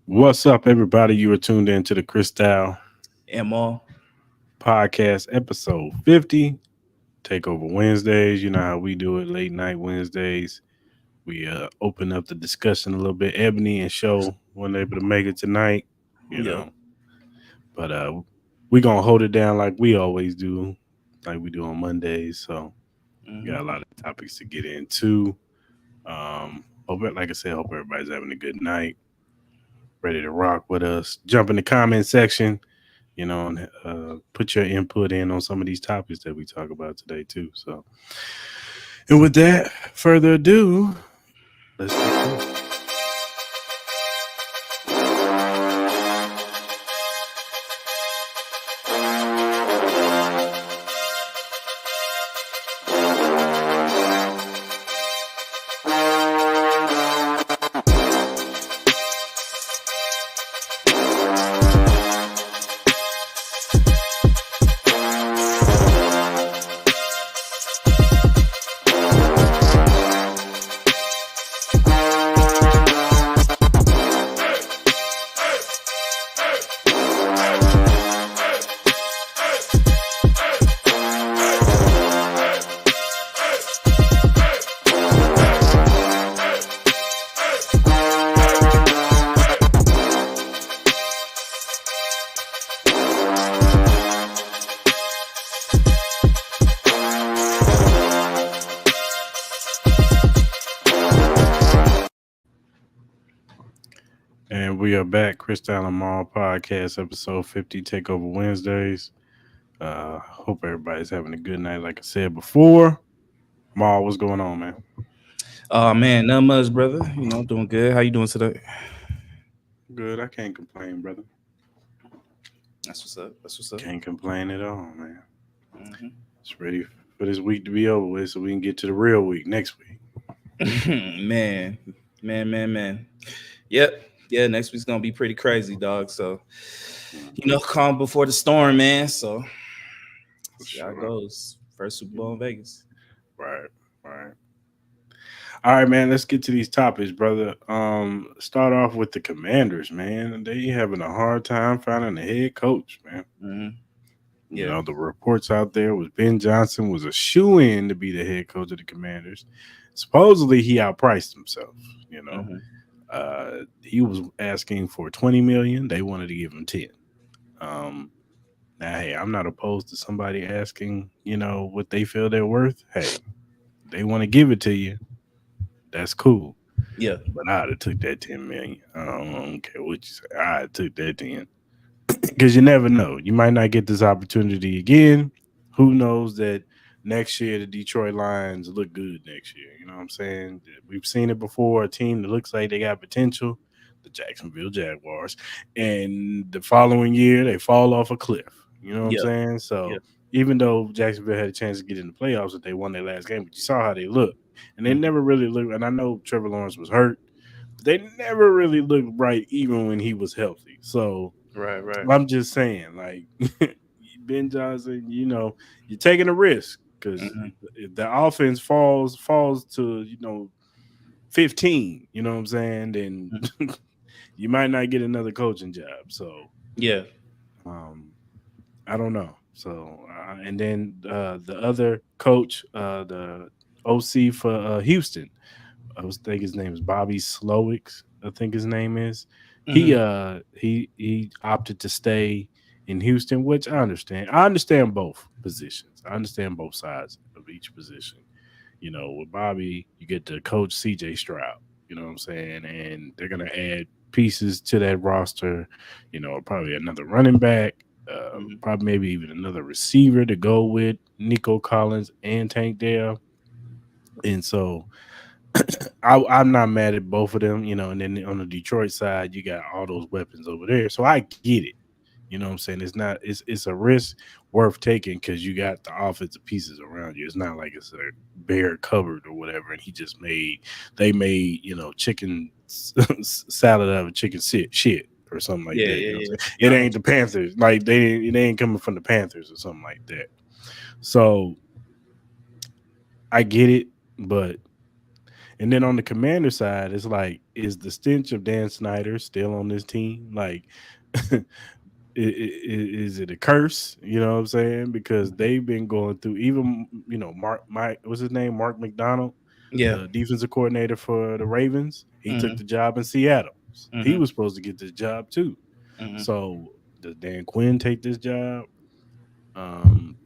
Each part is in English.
What's up, everybody? You are tuned in to the Cris Am podcast, episode 50. TakeOver Wednesdays. You know how we do it, late night Wednesdays. We open up the discussion a little bit. Ebony and Show weren't able to make it tonight, you Yep. know, but we going to hold it down like we always do, like we do on Mondays. So we got a hmm lot of topics to get into. Like I said, hope everybody's having a good night, ready to rock with us. Jump in the comment section, and put your input in on some of these topics that we talk about today too. So, and with that, further ado, let's get to it. And we are back, Chris Allen Mall Podcast, episode 50, Takeover Wednesdays. Hope everybody's having a good night. Like I said before, Mall, what's going on, man? Oh man, not much, brother. Doing good. How you doing today? Good. I can't complain, brother. That's what's up. That's what's up. Can't complain at all, man. hmm Just ready for this week to be over with so we can get to the real week next week. man. Yep. Yeah, next week's gonna be pretty crazy, dog. So, calm before the storm, man. So, For see how it sure. goes. First Super Bowl in Vegas. Right, right. All right, man. Let's get to these topics, brother. Start off with the Commanders, man. They having a hard time finding a head coach, man. hmm You Yeah. know, the reports out there was Ben Johnson was a shoe in to be the head coach of the Commanders. Supposedly, he outpriced himself. You know, hmm he was asking for 20 million. They wanted to give him 10. Um, Now, hey, I'm not opposed to somebody asking, what they feel they're worth. Hey, they want to give it to you. That's cool. Yeah. But I'd have took that 10 million. I don't care what you say. I took that 10. Because you never know. You might not get this opportunity again. Who knows that next year the Detroit Lions look good next year. You know what I'm saying? We've seen it before. A team that looks like they got potential, the Jacksonville Jaguars. And the following year they fall off a cliff. You know what I'm Yeah. saying? Yeah. So even though Jacksonville had a chance to get in the playoffs if they won their last game, but you saw how they looked. And they Mhm. never really looked, and I know Trevor Lawrence was hurt, but they never really looked right even when he was healthy. So Right. Right. I'm just saying, like Ben Johnson, you're taking a risk because hmm if the offense falls to 15, you know what I'm saying, then you might not get another coaching job. So Yeah. um, I don't know. So and then the other coach, the OC for Houston, I was think his name is Bobby Slowicks. I think his name is. He hmm uh he opted to stay in Houston, which I understand. I understand both positions. I understand both sides of each position. With Bobby, you get to coach CJ Stroud. You know what I'm saying? And they're gonna add pieces to that roster. Probably another running back, hmm probably maybe even another receiver to go with Nico Collins and Tank Dell. And so I'm not mad at both of them, and then on the Detroit side, you got all those weapons over there. So I get it. You know what I'm saying? It's a risk worth taking because you got the offensive pieces around you. It's not like it's a bare cupboard or whatever. And they made, chicken salad out of chicken shit or something like Yeah. that. Yeah. You know what Yeah. I'm saying? Yeah. It I know ain't the Panthers. Like they ain't coming from the Panthers or something like that. So I get it, but And then on the Commander side, it's like, is the stench of Dan Snyder still on this team? Like, is it a curse? You know what I'm saying? Because they've been going through, even Mike, what's his name, Mark McDonald, Yeah. the defensive coordinator for the Ravens. He took Mm-hmm. the job in Seattle. He Mm-hmm. was supposed to get this job too. Mm-hmm. So does Dan Quinn take this job? Um,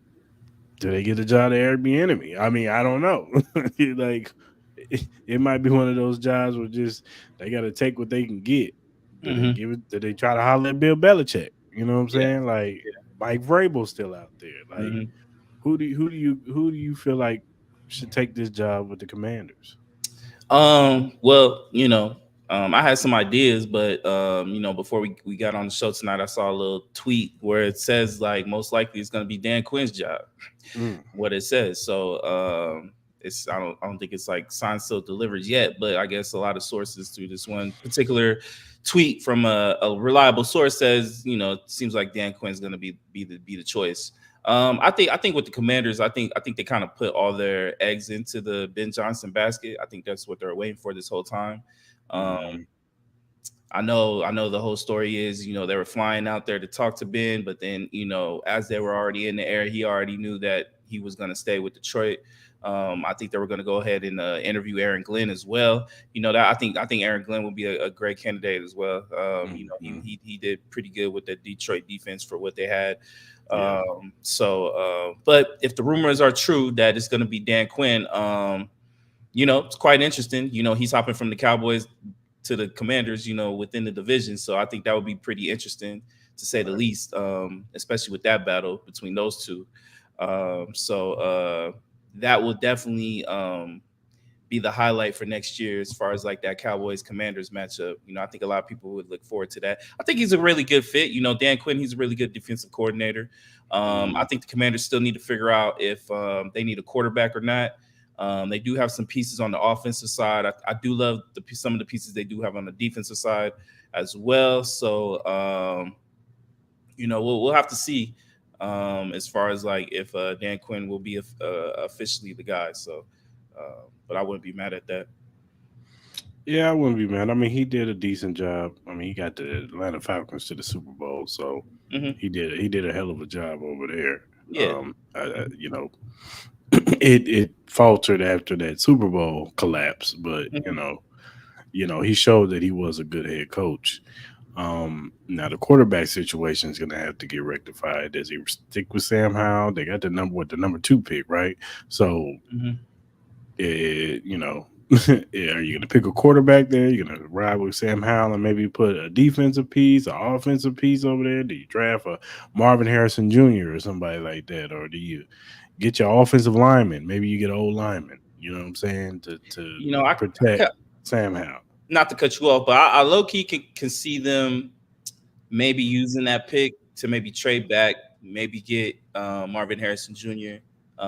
do they get the job to Eric Bieniemy? I mean, I don't know. Like, it might be one of those jobs where just they got to take what they can get. Do they Mm-hmm. give it? Do they try to holler at Bill Belichick? You know what I'm Yeah. saying? Like, Mike Vrabel's still out there. Like, Mm-hmm. who do you feel like should take this job with the Commanders? Well, I had some ideas, but before we got on the show tonight, I saw a little tweet where it says like most likely it's gonna be Dan Quinn's job. Mm, What it says. So it's I don't think it's like signed sealed delivered yet, but I guess a lot of sources through this one particular tweet from a reliable source says, it seems like Dan Quinn's gonna be the choice. I think with the Commanders, I think they kind of put all their eggs into the Ben Johnson basket. I think that's what they're waiting for this whole time. Um, mm, I know the whole story is, they were flying out there to talk to Ben, but then, as they were already in the air, he already knew that he was going to stay with Detroit. I think they were going to go ahead and interview Aaron Glenn as well. That I think Aaron Glenn would be a great candidate as well. He did pretty good with the Detroit defense for what they had. yeah. But if the rumors are true that it's going to be Dan Quinn, it's quite interesting. He's hopping from the Cowboys to the Commanders, within the division. So I think that would be pretty interesting to say the Right. least, especially with that battle between those two. That will definitely be the highlight for next year as far as like that Cowboys Commanders matchup. I think a lot of people would look forward to that. I think he's a really good fit. Dan Quinn, he's a really good defensive coordinator. I Mm, think the Commanders still need to figure out if they need a quarterback or not. They do have some pieces on the offensive side. I do love some of the pieces they do have on the defensive side as well. So, we'll have to see as far as like if Dan Quinn will be officially the guy. So, but I wouldn't be mad at that. yeah, I wouldn't be mad. I mean, he did a decent job. I mean, he got the Atlanta Falcons to the Super Bowl, so Hmm. he did a hell of a job over there. Yeah. It faltered after that Super Bowl collapse, but Hmm. he showed that he was a good head coach. Now the quarterback situation is going to have to get rectified. Does he stick with Sam Howell? They got the number two pick, right? So, Hmm. it, you know, yeah, are you going to pick a quarterback there? You're going to ride with Sam Howell and maybe put a defensive piece, an offensive piece over there? Do you draft a Marvin Harrison Jr. or somebody like that, or do you get your offensive lineman? Maybe you get an old lineman. You know what I'm saying, to I protect Sam Howell. not to cut you off, but I low key can see them maybe using that pick to maybe trade back, maybe get Marvin Harrison Jr.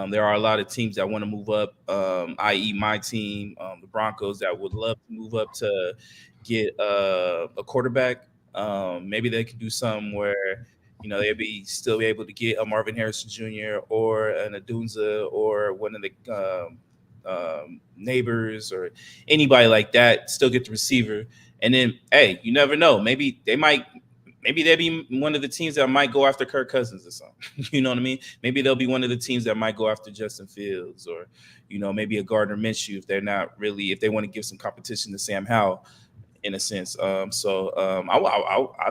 There are a lot of teams that want to move up, i.e., my team, the Broncos, that would love to move up to get a quarterback. Maybe they could do something where they'd be still be able to get a Marvin Harrison Jr. or an Adunza or one of the neighbors or anybody like that. Still get the receiver, and then hey, you never know. Maybe they'll be one of the teams that might go after Kirk Cousins or something. You know what I mean? Maybe they'll be one of the teams that might go after Justin Fields or, maybe a Gardner Minshew if they want to give some competition to Sam Howell in a sense. I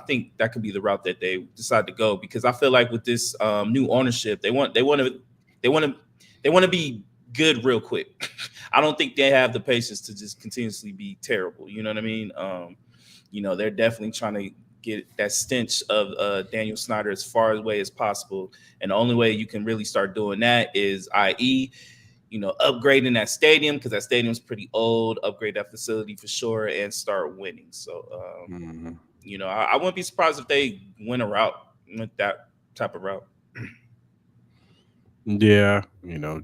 think that could be the route that they decide to go because I feel like with this new ownership, they want to be good real quick. I don't think they have the patience to just continuously be terrible. You know what I mean? They're definitely trying to get that stench of Daniel Snyder as far away as possible. And the only way you can really start doing that is, i.e., upgrading that stadium because that stadium's pretty old, upgrade that facility for sure, and start winning. So, Mhm. I wouldn't be surprised if they went that type of route. Yeah,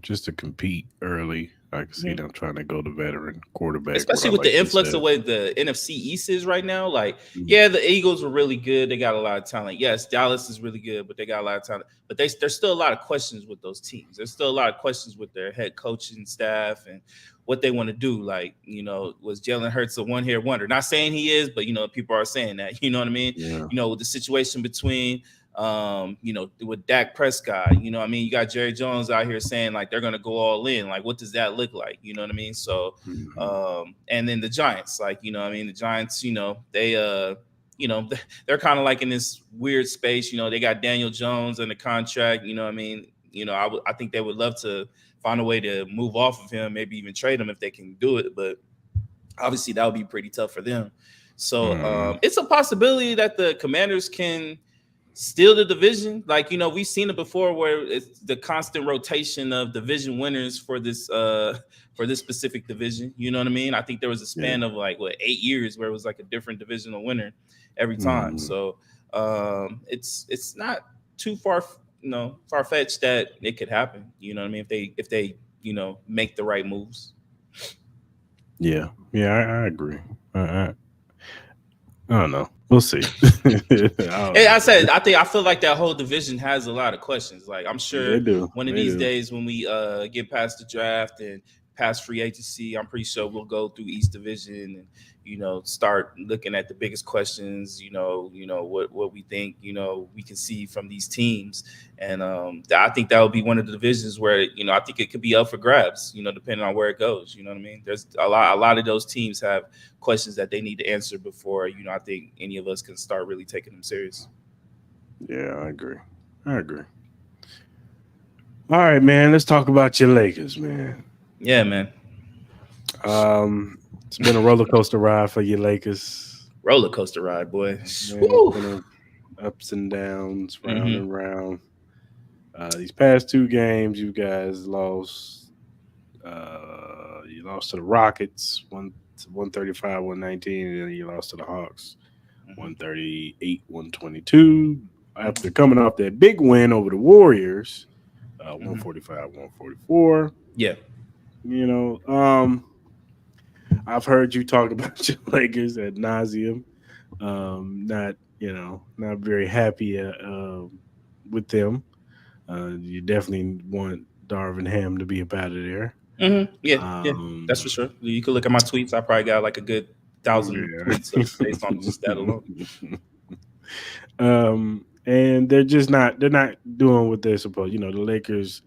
just to compete early. I can see them trying to go the veteran quarterback Especially route, with like the you influx said. of way the NFC East is right now. Like, Mm. yeah, the Eagles are really good. They got a lot of talent. Yes, Dallas is really good, but they got a lot of talent. But there's still a lot of questions with those teams. There's still a lot of questions with their head coaching staff and what they want to do. Like, was Jalen Hurts a one-hit wonder? Not saying he is, but people are saying that. You know what I mean? Yeah. With the situation between with Dak Prescott, I mean, you got Jerry Jones out here saying like they're gonna go all in. Like, what does that look like? You know what I mean? So Mhm. and then the Giants, like, I mean, the Giants, they they're kind of like in this weird space. They got Daniel Jones in the contract. You know what I mean? I think they would love to find a way to move off of him, maybe even trade him if they can do it. But obviously that would be pretty tough for them. So Mhm. it's a possibility that the Commanders can steal the division. Like, we've seen it before where it's the constant rotation of division winners for this specific division. You know what I mean? I think there was a Yeah. span of like 8 years where it was like a different divisional winner every time. Mhm. So it's not too far fetched that it could happen. You know what I mean? If they make the right moves. Yeah. Yeah. I agree. I don't know. We'll see. I don't And I know. said, I feel like that whole division has a lot of questions. Like, I'm sure They do. one of They these do. days when we get past the draft and past free agency, I'm pretty sure we'll go through each division and start looking at the biggest questions. What we think we can see from these teams, and I think that would be one of the divisions where I think it could be up for grabs. Depending on where it goes. You know what I mean? There's a lot of those teams have questions that they need to answer before I think any of us can start really taking them serious. Yeah, I agree. I agree. All right, man. Let's talk about your Lakers, man. Yeah, man. It's been a roller coaster ride for your Lakers. Roller coaster ride, boy. Man, it's Woo. been ups and downs, round Mm-hmm. and round. These past two games, you guys lost. You lost to the Rockets, 135, 119, and then you lost to the Hawks, Mm-hmm. 138, 122. After Mm-hmm. coming off that big win over the Warriors, Mm-hmm. 145, 144. Yeah. You know, I've heard you talk about your Lakers at nauseum. Not, not very happy with them. You definitely want Darvin Ham to be up out of there. Mm-hmm. Yeah. Yeah. That's for Um, sure. You can look at my tweets. I probably got like a good 1,000 tweets yeah. based on just that alone. And they're not doing what they're supposed. The Lakers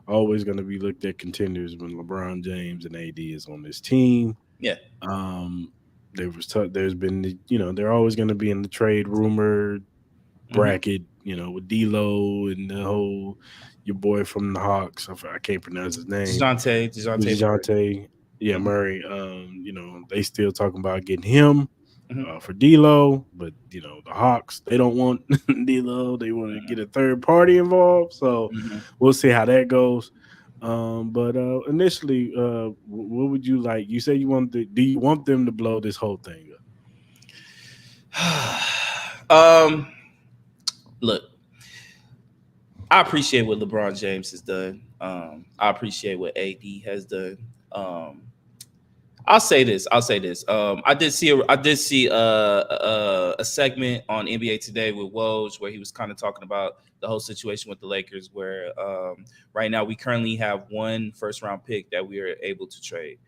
always going to be looked at contenders when LeBron James and AD is on this team. Yeah. Um, there's been they're always going to be in the trade rumor Mm-hmm. bracket. With D'Lo and the whole your boy from the Hawks. I can't pronounce his name. DeJounte Murray. Dejounte. Yeah, Mm-hmm. Murray. They still talking about getting him Mm-hmm. for D'Lo, but the Hawks they don't want D'Lo. They want to get a third party involved. So Mm-hmm. we'll see how that goes. But initially, what would you like? You say you want do you want them to blow this whole thing um. Look, I appreciate what LeBron James has done. I appreciate what AD has done. Um, I'll say this. I did see a segment on NBA Today with Woj where he was kind of talking about the whole situation with the Lakers, where right now we currently have one first round pick that we are able to trade.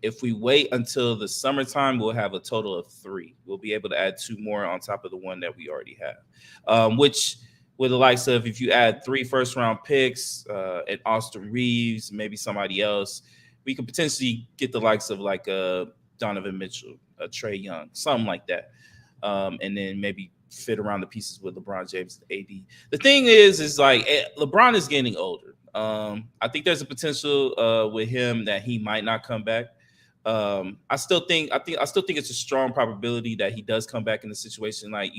If we wait until the summertime, we'll have a total of three. We'll be able to add two more on top of the one that we already have, which with the likes of if you add three first round picks and Austin Reeves, maybe somebody else, we could potentially get the likes of like Donovan Mitchell, Trey Young, something like that, and then maybe fit around the pieces with LeBron James and AD. The thing is like LeBron is getting older. I think there's a potential with him that he might not come back. I still think it's a strong probability that he does come back in the situation. Like,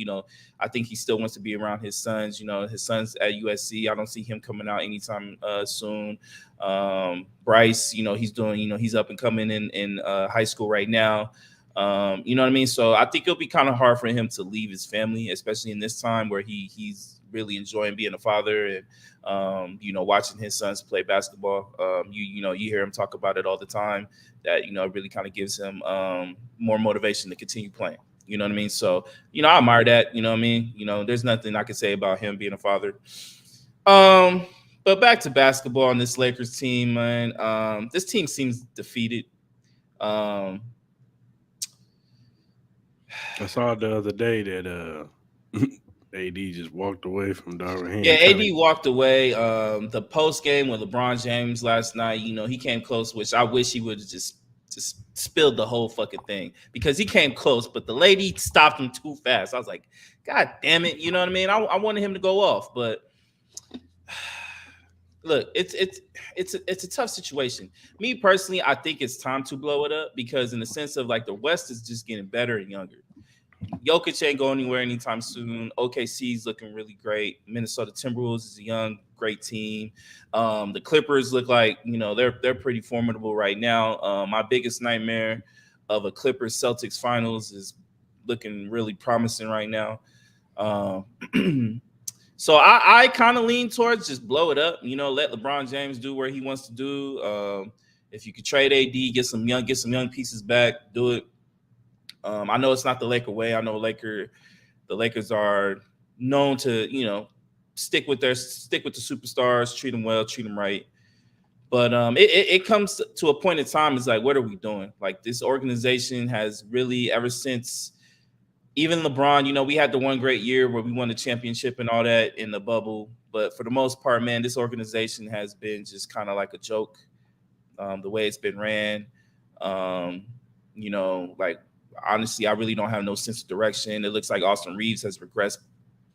I think he still wants to be around his sons. His sons at USC. I don't see him coming out anytime soon. Bryce, he's up and coming in high school right now. You know what I mean? So I think it'll be kind of hard for him to leave his family, especially in this time where he's really enjoying being a father and watching his sons play basketball. You hear him talk about it all the time. That it really kind of gives him more motivation to continue playing. You know what I mean? So I admire that. You know what I mean? There's nothing I can say about him being a father. But back to basketball on this Lakers team, man. This team seems defeated. Um, I saw the other day that AD just walked away from Darvin Yeah, Ham. AD walked away. The post game with LeBron James last night, he came close, which I wish he would have just spilled the whole fucking thing because he came close, but the lady stopped him too fast. I was like, God damn it, you know what I mean? I wanted him to go off, but look, it's a tough situation. Me personally, I think it's time to blow it up because in the sense of like the West is just getting better and younger. Jokic ain't going anywhere anytime soon. OKC's looking really great. Minnesota Timberwolves is a young, great team. The Clippers look like they're pretty formidable right now. My biggest nightmare of a Clippers Celtics finals is looking really promising right now. So I kind of lean towards just blow it up. Let LeBron James do what he wants to do. If you could trade AD, get some young pieces back, do it. I know it's not the Laker way. I know the Lakers are known to, stick with the superstars, treat them well, treat them right. But it comes to a point in time. It's like, what are we doing? Like this organization has really, ever since even LeBron, we had the one great year where we won the championship and all that in the bubble. But for the most part, man, this organization has been just kind of like a joke. The way it's been ran, like. Honestly, I really don't have no sense of direction. It looks like Austin Reeves has regressed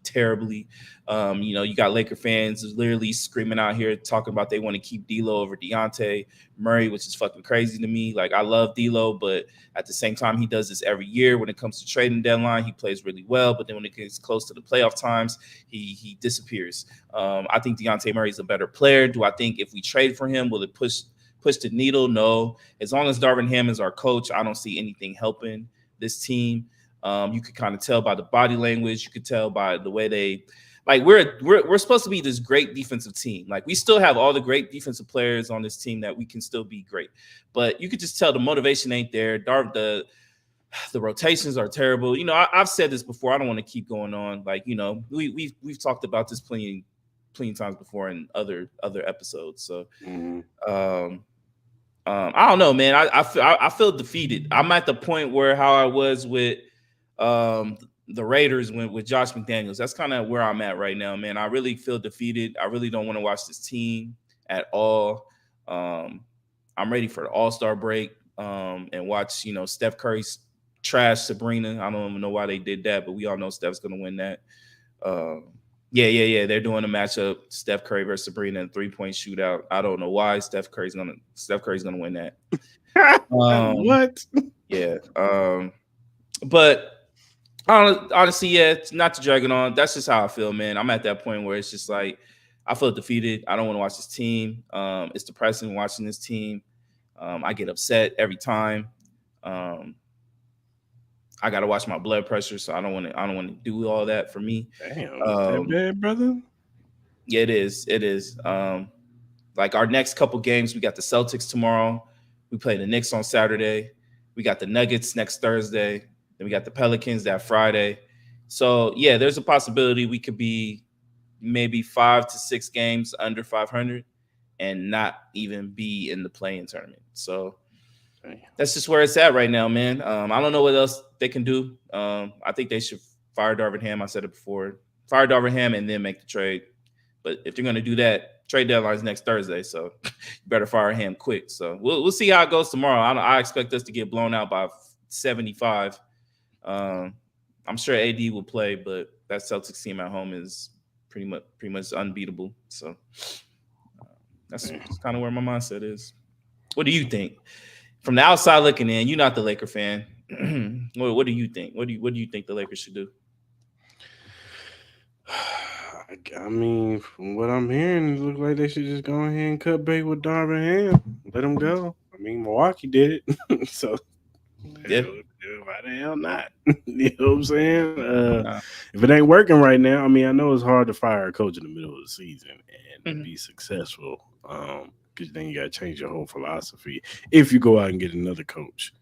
terribly. You got Laker fans who's literally screaming out here talking about they want to keep D'Lo over Dejounte Murray, which is fucking crazy to me. Like, I love D'Lo, but at the same time, he does this every year. When it comes to trading deadline, he plays really well, but then when it gets close to the playoff times, he disappears. I think Dejounte Murray is a better player. Do I think if we trade for him, will it push the needle? No. As long as Darvin Ham is our coach, I don't see anything helping this team. You could kind of tell by the body language. You could tell by the way they, like, we're supposed to be this great defensive team. Like, we still have all the great defensive players on this team that we can still be great. But you could just tell the motivation ain't there. The rotations are terrible. I've said this before. I don't want to keep going on. Like, we've talked about this plenty times before in other episodes. So, I don't know, man. I feel defeated. I'm at the point where how I was with the Raiders with Josh McDaniels. That's kind of where I'm at right now, man. I really feel defeated. I really don't want to watch this team at all. I'm ready for the All-Star break and watch, Steph Curry's trash Sabrina. I don't even know why they did that, but we all know Steph's going to win that. Yeah. They're doing a matchup, Steph Curry versus Sabrina in 3-point shootout. I don't know why Steph Curry's gonna win that. What? Yeah. But honestly, yeah, not to drag it on. That's just how I feel, man. I'm at that point where it's just like I feel defeated. I don't want to watch this team. It's depressing watching this team. I get upset every time. I gotta watch my blood pressure, so I don't want to do all that for me. Damn, that bad, brother? Yeah, it is. Like our next couple games, we got the Celtics tomorrow. We play the Knicks on Saturday. We got the Nuggets next Thursday. Then we got the Pelicans that Friday. So yeah, there's a possibility we could be maybe 5 to 6 games under 500 and not even be in the play-in tournament. So that's just where it's at right now, man. I don't know what else they can do. I think they should fire Darvin Ham. I said it before. Fire Darvin Ham and then make the trade. But if they're going to do that, trade deadline's next Thursday. So you better fire him quick. So we'll see how it goes tomorrow. I expect us to get blown out by 75. I'm sure AD will play, but that Celtics team at home is pretty much unbeatable. So that's kind of where my mindset is. What do you think? From the outside looking in, you're not the Laker fan. What do you think? What do you think the Lakers should do? I mean, from what I'm hearing, it looks like they should just go ahead and cut bait with Darvin Ham. Let him go. I mean, Milwaukee did it. So yeah, why the hell not? You know what I'm saying? Nah. If it ain't working right now, I mean, I know it's hard to fire a coach in the middle of the season and Mhm. be successful. Because then you got to change your whole philosophy. If you go out and get another coach,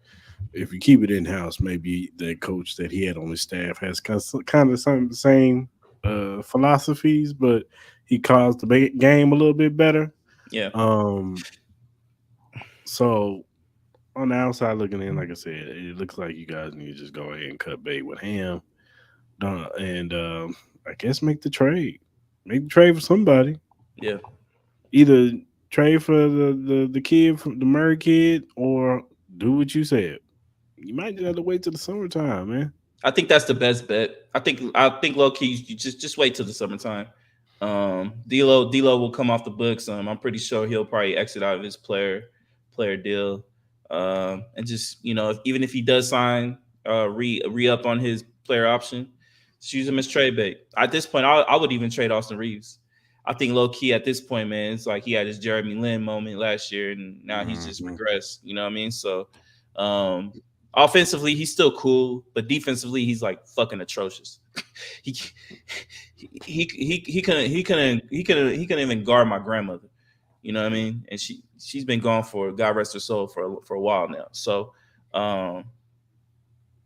if you keep it in house, maybe the coach that he had on his staff has kind of some of the same philosophies, but he caused the game a little bit better. Yeah. Um, so on the outside looking in, like I said, it looks like you guys need to just go ahead and cut bait with him, and I guess make the trade. Make the trade for somebody. Yeah. Either trade for the kid from the Murray kid, or do what you said. You might just have to wait till the summertime, man. I think that's the best bet. I think low key you just wait till the summertime. D'Lo will come off the books. I'm pretty sure he'll probably exit out of his player deal. And just even if he does sign re up on his player option, just use him as trade bait. At this point, I would even trade Austin Reeves. I think low key at this point, man, it's like he had his Jeremy Lin moment last year, and now he's just Mhm. regressed. You know what I mean? So, um, offensively, he's still cool, but defensively, he's like fucking atrocious. he he couldn't even guard my grandmother. You know what I mean? And she's been gone for God rest her soul for a while now. So, um,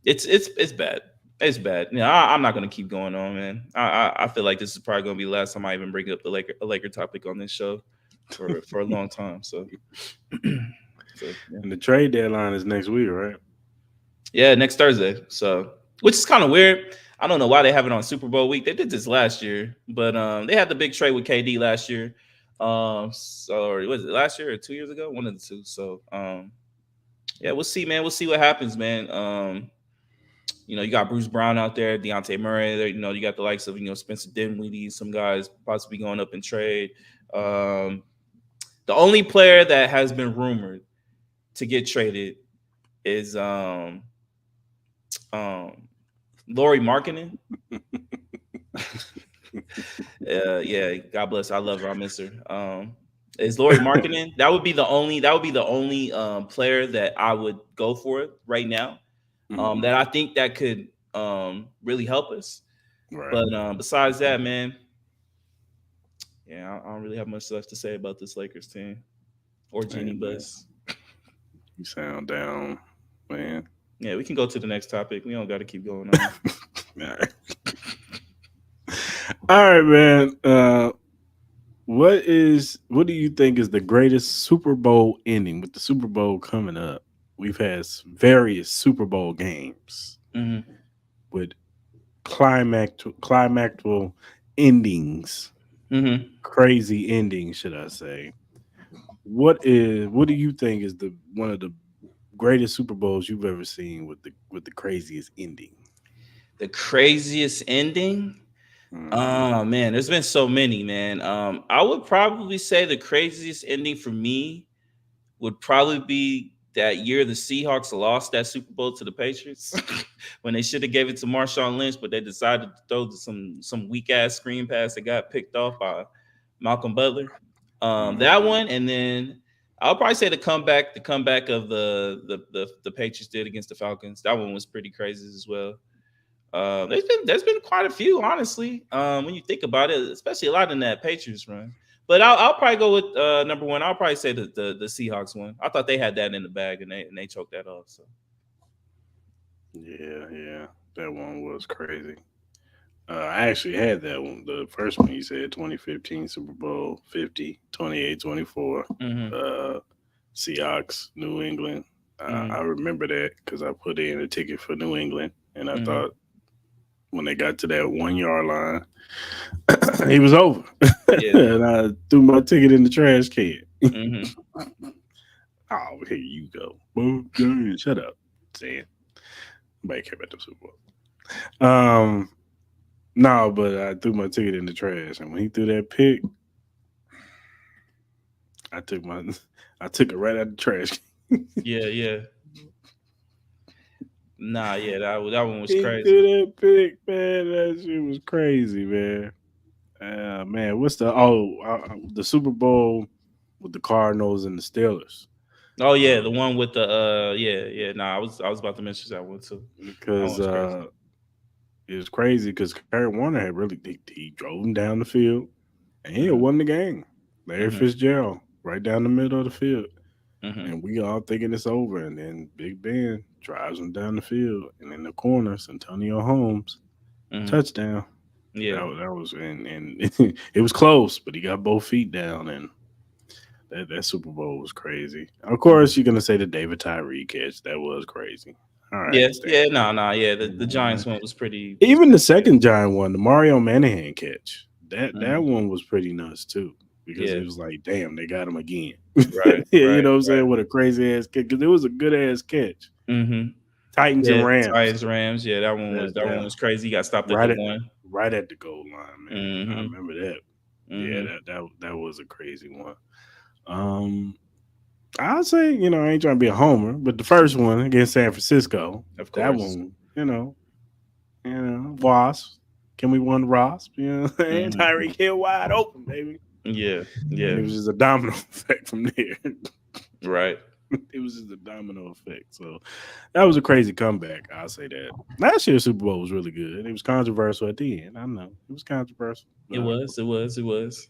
it's bad. It's bad. Yeah, I'm not gonna keep going on, man. I feel like this is probably gonna be the last time I even bring up the Laker topic on this show for a long time. So, so yeah. And the trade deadline is next week, right? Yeah, next Thursday. So, which is kind of weird. I don't know why they have it on Super Bowl week. They did this last year, but they had the big trade with KD last year. So was it last year or 2 years ago? One of the two. So, yeah, we'll see, man. We'll see what happens, man. You got Bruce Brown out there, Deontay Murray. There, you got the likes of Spencer Dinwiddie, some guys possibly going up in trade. Um, the only player that has been rumored to get traded is um Lori Markkinen. Yeah, God bless. I love her. I miss her. Is Lori Markkinen? That would be the only player that I would go for right now. Mhm. That I think that could really help us. Right. But besides that, man, yeah, I don't really have much left to say about this Lakers team or Hey, Jeannie man, Buss. you sound down, man. Yeah, we can go to the next topic. We don't got to keep going on. All right. All right, man. What do you think is the greatest Super Bowl ending? With the Super Bowl coming up, we've had various Super Bowl games Hmm. with climactal endings, Hmm. crazy endings, should I say? What do you think is the one of the greatest Super Bowls you've ever seen with the craziest ending? The craziest ending. Hmm. Oh man, there's been so many, man. I would probably say the craziest ending for me would probably be that year the Seahawks lost that Super Bowl to the Patriots when they should have gave it to Marshawn Lynch, but they decided to throw some weak ass screen pass that got picked off by Malcolm Butler. That Hmm. one, and then I'll probably say the comeback of the Patriots did against the Falcons. That one was pretty crazy as well. There's been quite a few, honestly. When you think about it, especially a lot in that Patriots run. But I'll probably go with number one. I'll probably say the Seahawks one. I thought they had that in the bag and they choked that off. So Yeah, yeah, that one was crazy. I actually had that one. The first one you said 2015 Super Bowl 50, 28-24. hmm Uh, Seahawks, New England. I hmm remember that because I put in a ticket for New England, and I hmm thought when they got to that 1 yard line, he was over, yeah. and I threw my ticket in the trash can. hmm Oh, here you go. Boom, Giants, shut up. Saying nobody care about the Super Bowl. No, but I threw my ticket in the trash, and when he threw that pick, I took my, I took it right out the trash. Yeah, yeah. Nah, yeah, that one was He crazy. threw that pick, man. That shit was crazy, man. Man, what's the Super Bowl with the Cardinals and the Steelers? Oh yeah, the one with the yeah. Nah, I was about to mention that one too. That because one's crazy. it was crazy because Kurt Warner had really he drove him down the field and he had Hmm. won the game. Larry Hmm. Fitzgerald right down the middle of the field, Hmm. and we all thinking it's over, and then Big Ben drives him down the field, and in the corner, Santonio Holmes Hmm. touchdown. Yeah. That was and it was close, but he got both feet down, and that Super Bowl was crazy. Of course, you're gonna say the David Tyree catch. That was crazy. All right, I Yeah, understand. yeah, no, yeah. The Giants one was Even the pretty good. second giant one, the Mario Manahan catch, that Hmm. one was pretty nuts too. Because Yeah, it was like, damn, they got him again. right, You right, know what I'm right. saying? What a crazy ass kick. Because it was a good ass catch. Hmm. Titans and Yeah, Rams. Titans Rams. Yeah, That that one that was crazy. He got stopped at right the at one. right at the goal line, man. I Hmm. remember that. Yeah, Hmm. that was a crazy one. Um, I'll say, I ain't trying to be a homer, but the first one against San Francisco, Of that course. one, Wasp. Can we win Wasp? And Hmm. Tyreek Hill wide open, baby. Yeah, And yeah, it was just a domino effect from there. right. It was just a domino effect. So that was a crazy comeback. I'll say that. Last year's Super Bowl was really good. It was controversial at the end. I know it was controversial, It was, it was, it was.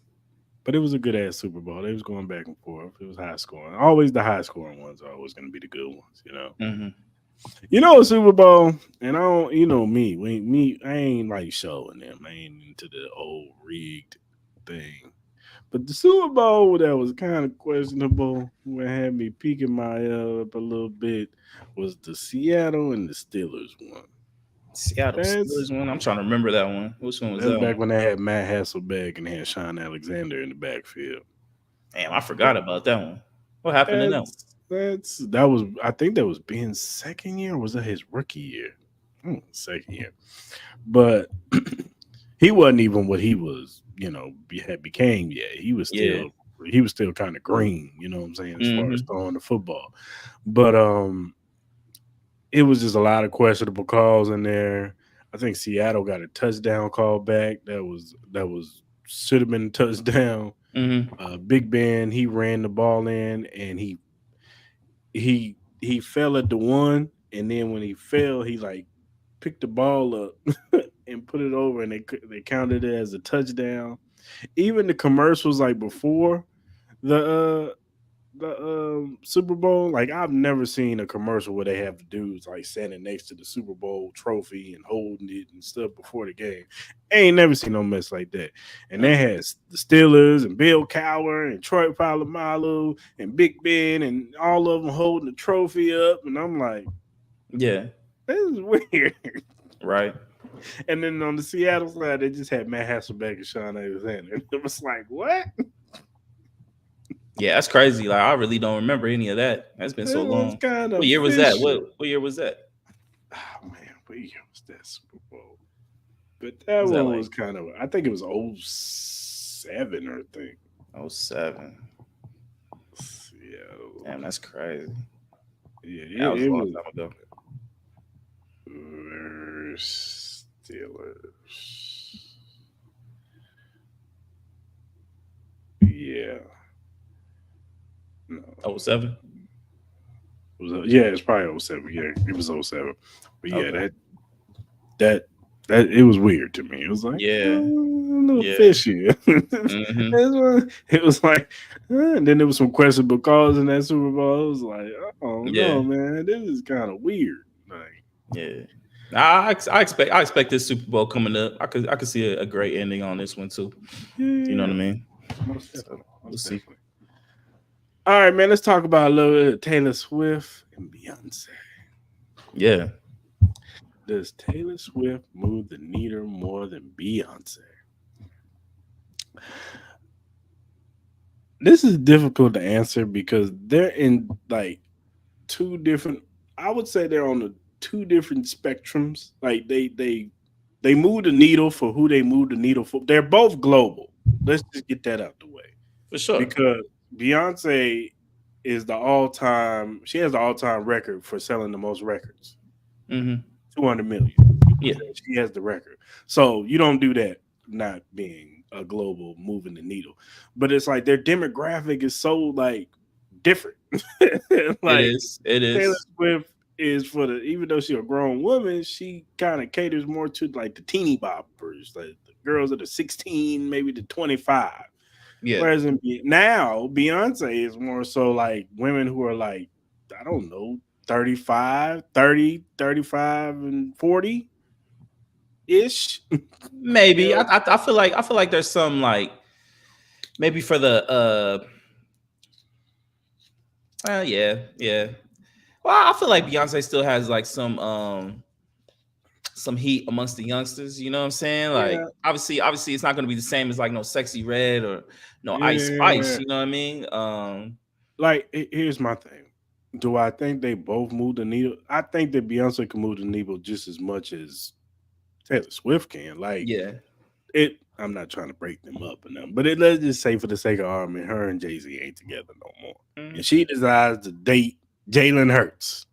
but it was a good ass Super Bowl. They was going back and forth. It was high scoring. Always the high scoring ones are always going to be the good ones. Hmm. A Super Bowl, and I don't. Me. I ain't like showing them. I ain't into the old rigged thing. But the Super Bowl that was kind of questionable, what had me peeking my head up a little bit, was the Seattle and the Steelers one. Seattle That's Steelers one. I'm trying to remember that one. Which one was that's that one? back when they had Matt Hasselbeck and they had Sean Alexander in the backfield. Damn, I That, forgot about that one. What happened in that one? that was I think that was Ben's second year. Or was that his rookie year? Second year, but he wasn't even what he was. Had became yet. Yeah. He was still kind of green. You know what I'm saying as far as Hmm. throwing the football, but it was just a lot of questionable calls in there. I think Seattle got a touchdown call back that was should have been a touchdown. Hmm. Big Ben, he ran the ball in and he fell at the one, and then when he fell, he like picked the ball up and put it over, and they counted it as a touchdown. Even the commercials like before the Super Bowl, like I've never seen a commercial where they have dudes like standing next to the Super Bowl trophy and holding it and stuff before the game. I ain't never seen no mess like that. And they had the Steelers and Bill Cowher and Troy Polamalu and Big Ben and all of them holding the trophy up, and I'm like, Yeah. this is weird. Right. And then on the Seattle side, they just had Matt Hasselbeck and Sean Alexander. And it was like, what? Yeah, that's crazy. Like I really don't remember any of that. That's been so It was long. kind What of year was that? What fishy. what year was that? Oh man, what year was that Super Bowl? But that Was that one like was kind of, I think it was '07 or I think. '07? Yeah, Damn, that's crazy. yeah, Yeah, that was it a long was time ago. Steelers. Yeah, no, '07. yeah, it's probably '07. Yeah, it was '07. But yeah, Okay. that that it was weird to me. It was like Yeah. a little Yeah. fishy. Hmm. It was like, and then there was some questionable calls in that Super Bowl. It was like, oh Yeah. no, man, this is kind of weird. Like, Yeah. I expect this Super Bowl coming up. I could see a great ending on this one too. You know what yeah, I mean? most So definitely, we'll most see. definitely. All right, man. Let's talk about a little bit of Taylor Swift and Beyonce. Yeah. Does Taylor Swift move the needle more than Beyonce? This is difficult to answer because they're in like two different. I would say they're on the two different spectrums. Like they move the needle for who they move the needle for. They're both global. Let's just get that out the way For sure. because Beyonce is the all time. She has the all time record for selling the most records, Hmm. 200 million. Yeah. She has the record. So you don't do that not being a global moving the needle. But it's like their demographic is so like different. It Like is. It Taylor is. Swift is for the even though she's a grown woman, she kind of caters more to like the teeny boppers, like the girls that are 16, maybe to 25. Yeah. Whereas now Beyonce is more so like women who are like, I don't know, 35, 30, 35, and 40 ish. Maybe. Yeah. I feel like there's some like maybe for the yeah, yeah. Well, I feel like Beyonce still has like some heat amongst the youngsters, you know what I'm saying? Like Yeah. obviously it's not gonna be the same as like no Sexy Red or no Ice Spice, Yeah. you know what I mean? Like, here's my thing. Do I think they both move the needle? I think that Beyonce can move the needle just as much as Taylor Swift can. Like, Yeah. it. I'm not trying to break them up or nothing, but let's just say for the sake of argument, her and Jay Z ain't together no more, and Mhm. she decides to date Jalen Hurts.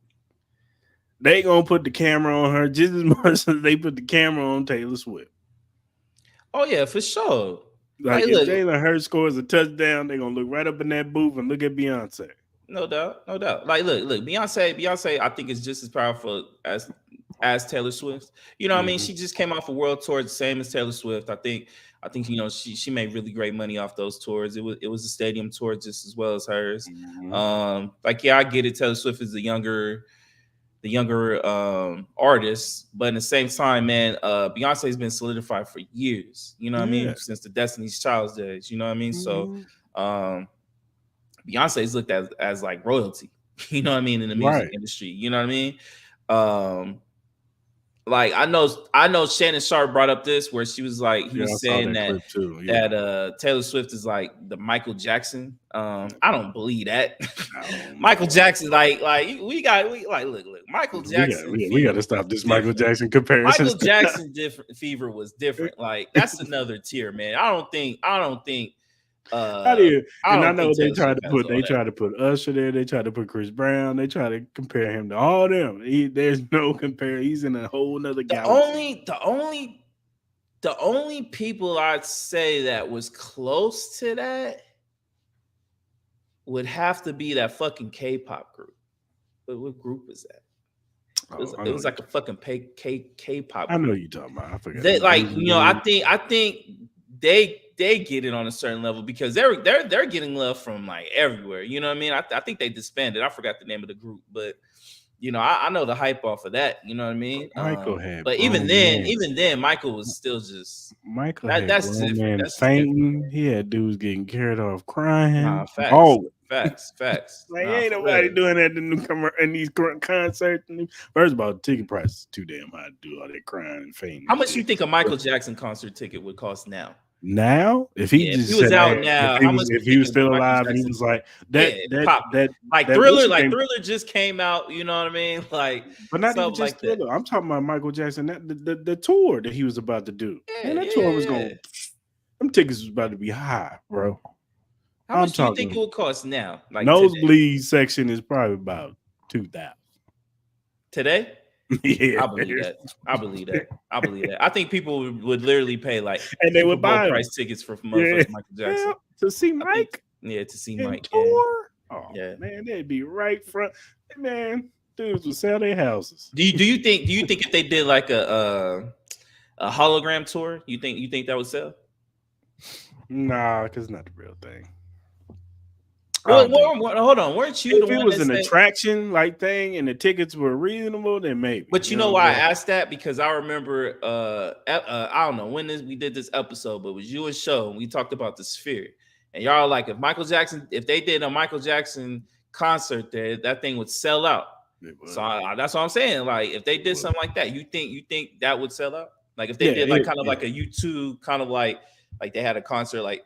They gonna put the camera on her just as much as they put the camera on Taylor Swift. Oh yeah, for sure. Like Like if look, Jalen Hurts scores a touchdown, they gonna look right up in that booth and look at Beyonce. no doubt, no doubt. Like look, Beyonce, I think is just as powerful as Taylor Swift. You know what I mean? Hmm. She just came off a world tour the same as Taylor Swift. I think she made really great money off those tours. It was a stadium tour just as well as hers. Hmm. Like yeah, I get it. Taylor Swift is the younger artist, but at the same time, man, Beyonce's been solidified for years. You know what I Yeah. mean? Since the Destiny's Child's days. You know what I mean? So Hmm. um Beyonce's looked at as like royalty, you know what I mean, in the music Right. industry. You know what I mean? Um, like I know Shannon Sharp brought up this where she was like, he Yeah, I was saw saying that that clip too. Yeah. that Taylor Swift is like the Michael Jackson. I don't believe that. Oh Michael man. Jackson, like we like look, Michael Jackson We got fever to stop was this Michael different. Jackson comparison. Michael Jackson different fever was different. Like that's another tier, man. How do you? I And I don't know think they Taylor try Swift to has put all they that. try to put Usher there. They try to put Chris Brown. They try to compare him to all them. There's no compare. He's in a whole nother The galaxy. only the only the only people I'd say that was close to that would have to be that fucking K-pop group. What group was that? It Oh, was I it know was you. like a fucking K-pop I know group. you talking about. I forgot. They like Asian I think they get it on a certain level because they're getting love from like everywhere. You know what I mean? I think they disbanded. I forgot the name of the group, but I know the hype off of that. You know what I mean? Michael had But even grown then, man. even then, Michael was still just Michael that. had That's grown different. man That's just different. fainting. He had dudes getting carried off Nah, crying. facts, Oh, facts. like Nah, ain't for nobody real. doing that in these concerts. First of all, ticket price is too damn high to do all that crying and fainting How and much you shit. think a Michael Jackson concert ticket would cost now? Now, if he Yeah, if he just was said, "I out had," now, how much if you he think was a still Michael alive and he Jackson? was like Yeah, like what's Thriller, his name? just came out. You know what I mean? Like But not even something just like that. Thriller. I'm talking about Michael Jackson. The tour that he was about to do. Yeah, Man, that yeah, tour yeah, was yeah. going. Them tickets was about to be high, bro. How I'm much do you think it talking would cost now? Like today? nosebleed section is probably about 2,000. Today? Yeah, I believe that. I believe that. I believe that. I think people would literally pay like and they Super would Bowl buy them. price tickets for Yeah, motherfucking Michael yeah, Jackson. to see I think, Mike yeah, to see and Mike. Yeah, tour. Oh yeah. man, they'd be right front. Man, dudes would sell their houses. Do you think if they did like a hologram tour, you think that would sell? Nah, because it's not the real thing. I Well, don't think. hold on. Weren't you the If it one was that an said? attraction like thing and the tickets were reasonable, then maybe. But you You know know what I'm why I saying? asked that? Because I remember I don't know when we did this episode, but it was you and Show, and we talked about the sphere. And y'all like if they did a Michael Jackson concert there, that thing would sell out. It would. So that's what I'm saying. Like if they did Would. something like that, you think that would sell out? Like if they Yeah, did like kind of like a YouTube kind of like they had a concert like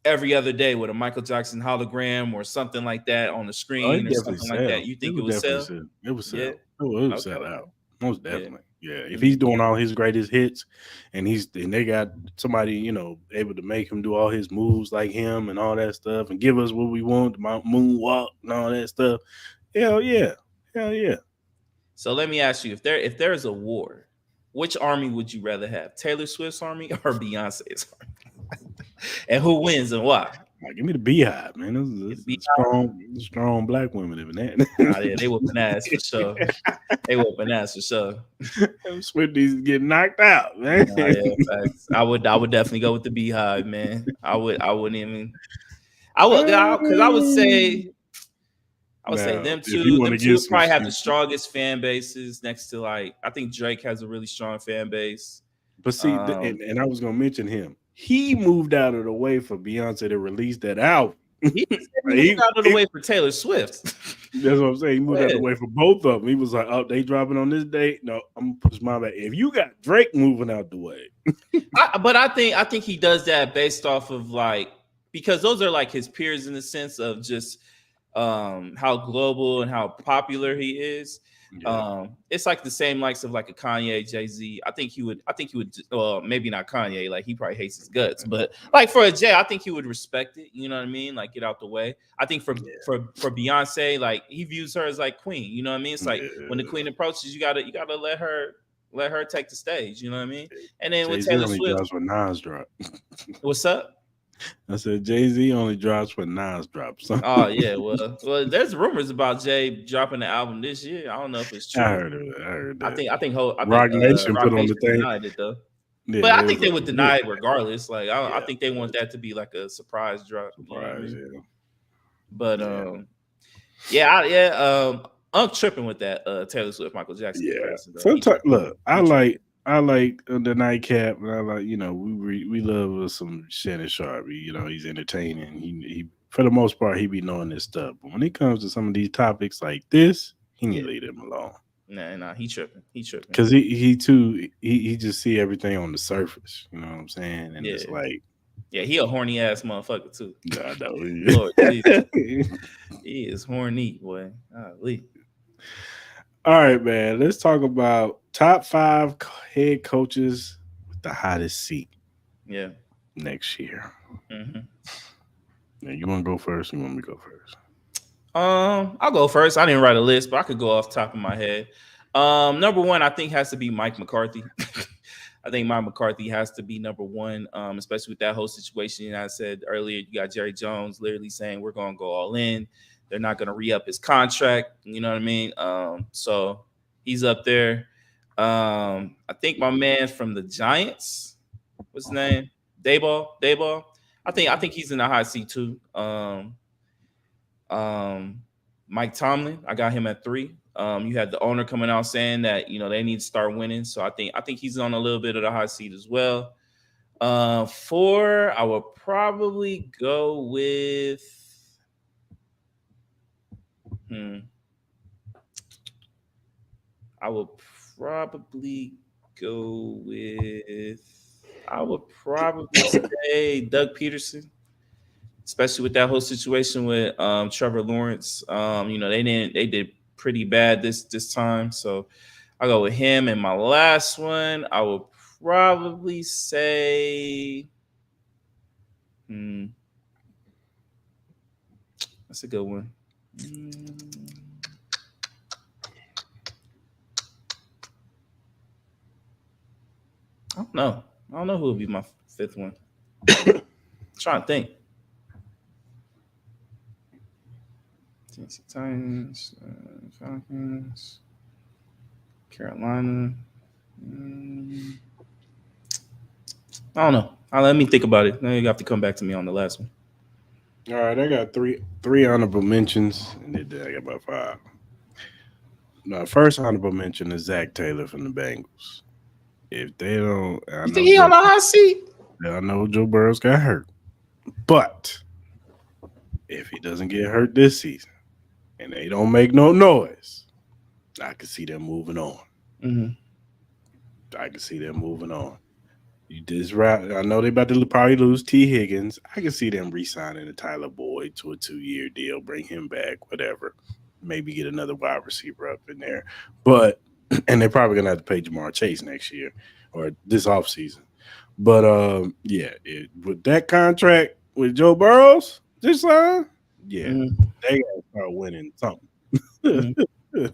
every other day with a Michael Jackson hologram or something like that on the oh, it screen or definitely something like that, sell. you It think it would would definitely sell? sell. It would Yeah. sell. It would Okay. sell Okay. out. Most Yeah. definitely. Yeah. If he's doing all his greatest hits and they got somebody, able to make him do all his moves like him and all that stuff and give us what we want, the moonwalk and all that stuff. Hell yeah. Hell yeah. So let me ask you, if there's a war, which army would you rather have? Taylor Swift's army or Beyonce's army? And who wins and why? Like, give me the Beehive, man. This Be is strong black women in that. nah, yeah, they whooping ass for sure. They whooping ass for sure. Swifties getting knocked out, man. Nah, yeah, facts. I would definitely go with the Beehive, man. I wouldn't even. Because I would say Now, them if you two. want Them to two get would some probably have shit, the strongest fan bases next to like I think Drake has a really strong fan base. but see, Um, and I was gonna mention him. He moved out of the way for Beyonce to release that album. he said he moved he, out of the way for Taylor Swift. That's what I'm saying. He moved out Yeah. the way for both of them. He was like, "Oh, they dropping on this date. No, I'm gonna push my back." If you got Drake moving out the way, But I think he does that based off of like because those are like his peers in the sense of just how global and how popular he is. yeah, It's like the same likes of like a Kanye, Jay-Z. I think he would well, maybe not Kanye, like he probably hates his guts, but like for a Jay, I think he would respect it, you know what I mean? Like get out the way. I think for Beyonce, like he views her as like queen, you know what I mean? It's like when the queen approaches, you gotta let her take the stage, you know what I mean? And then with Jay-Z Taylor only Swift, drops when Nas drop. what's up? I said Jay-Z only drops when Nas drops. Oh yeah, well, there's rumors about Jay dropping the album this year. I don't know if it's I true. heard it. I heard I that. think I think Rock Nation Rock put on the Nation thing. denied it though. Yeah, But I they think was they like, would deny it regardless. Like I yeah, think they want that to be like a surprise drop. You know what I surprise. mean? Yeah, But yeah, I'm tripping with that Taylor Swift Michael Jackson yeah. comparison though. Sometimes, look, He tripping. I like the nightcap, and I like, we love some Shannon Sharp. He's entertaining. He for the most part he be knowing this stuff. But when it comes to some of these topics like this, he need Yeah, to leave them alone. nah, he tripping. He tripping. Cause he too he just see everything on the surface. You know what I'm saying? And it's Yeah, like, yeah, he a horny ass motherfucker too. God, no. Lord Jesus, he is horny, boy. Golly. All right, man. Let's talk about top 5 head coaches with the hottest seat Yeah. next year. Mm-hmm. Now, you want to go first? Or you want me to go first? I'll go first. I didn't write a list, but I could go off the top of my head. Number one, I think has to be Mike McCarthy. I think Mike McCarthy has to be number one, especially with that whole situation. I said earlier, you got Jerry Jones literally saying we're going to go all in. They're not going to re-up his contract. You know what I mean? So he's up there. I think my man from the Giants, what's his name? Dayball. I think he's in the hot seat too. Mike Tomlin, I got him at 3. You had the owner coming out saying that they need to start winning, so I think he's on a little bit of the hot seat as well. 4, I would probably go with. I would probably go with. I would probably say Doug Peterson, especially with that whole situation with Trevor Lawrence. They did pretty bad this time, so I'll go with him. And my last one, I would probably say, that's a good one. I don't know. I don't know who would be my 5th one. I'm trying to think. Tennessee Titans, Falcons, Carolina. I don't know. Let me think about it. Now you have to come back to me on the last one. All right, I got three honorable mentions, and then I got about 5. Now, first honorable mention is Zach Taylor from the Bengals. If they don't, You think he on the hot seat? I know Joe Burrow's got hurt, but if he doesn't get hurt this season and they don't make no noise, I can see them moving on. Mm-hmm. I can see them moving on. I know they about to probably lose T. Higgins. I can see them re-signing Tyler Boyd to a 2-year deal, bring him back, whatever. Maybe get another wide receiver up in there. But and they're probably gonna have to pay Jamar Chase next year or this offseason. But with that contract with Joe Burrows this time, they gotta start winning something. Mm-hmm.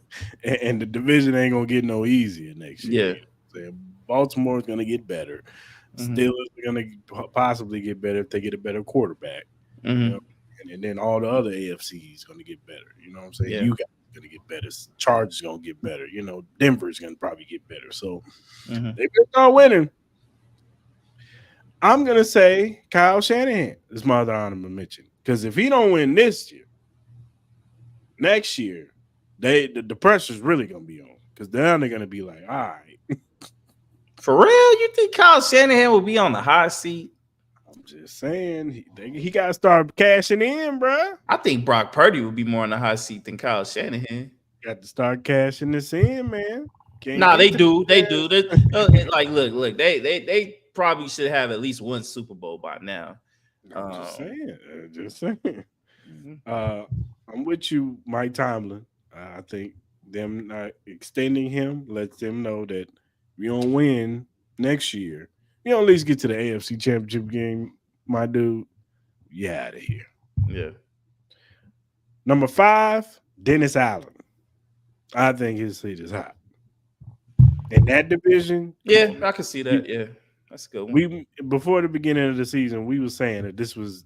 and the division ain't gonna get no easier next year. Yeah. Baltimore's gonna get better. Steelers are gonna possibly get better if they get a better quarterback. You know, Mm-hmm. and then all the other AFC is going to get better. You know what I'm saying? Yeah. You guys going to get better. Chargers going to get better. You know, Denver's going to probably get better. So Mm-hmm. they better start winning. I'm going to say Kyle Shanahan is my other honorable mention because if he don't win this year, next year, the pressure's really going to be on because then they're going to be like, all right. For real, you think Kyle Shanahan will be on the hot seat? I'm just saying he got to start cashing in, bro. I think Brock Purdy will be more on the hot seat than Kyle Shanahan. Got to start cashing this in, man. Can't Nah, get they to do. They the do. Like, look. They probably should have at least one Super Bowl by now. I'm just Um, saying. Just saying. mhm. Uh, I'm with you, Mike Tomlin. I think them not extending him lets them know that we don't win next year. You know, at least get to the AFC Championship game, my dude. Yeah, out of here. Yeah. Number 5, Dennis Allen. I think his seat is hot in that division. Come Yeah, on, I can see man. that. Yeah, that's a good one. We before the beginning of the season, we were saying that this was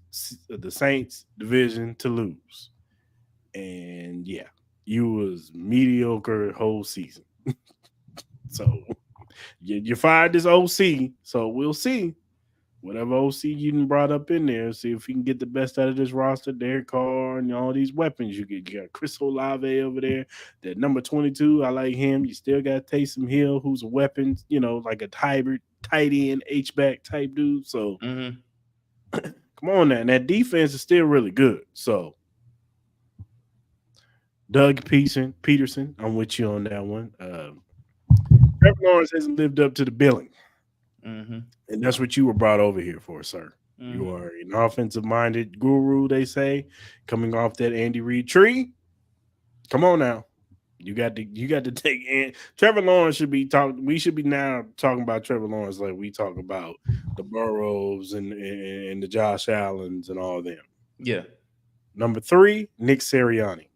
the Saints division to lose, and yeah, you was mediocre whole season. So you fired this OC, so we'll see whatever OC you done brought up in there. See if you can get the best out of this roster. Derek Carr and all these weapons you get. You got Chris Olave over there. That number 22, I like him. You still got Taysom Hill, who's a weapon. You know, like a hybrid tight end H back type dude. So Mm-hmm. come on now. And that defense is still really good. So Doug Peterson, I'm with you on that one. Trevor Lawrence hasn't lived up to the billing. Mm-hmm. And that's what you were brought over here for, sir. You Mm-hmm. are an offensive minded guru, they say, coming off that Andy Reid tree. Come on now. You got to take in Trevor Lawrence should be talking. We should be now talking about Trevor Lawrence like we talk about the Burrows and the Josh Allens and all them. Yeah. Number 3, Nick Sirianni.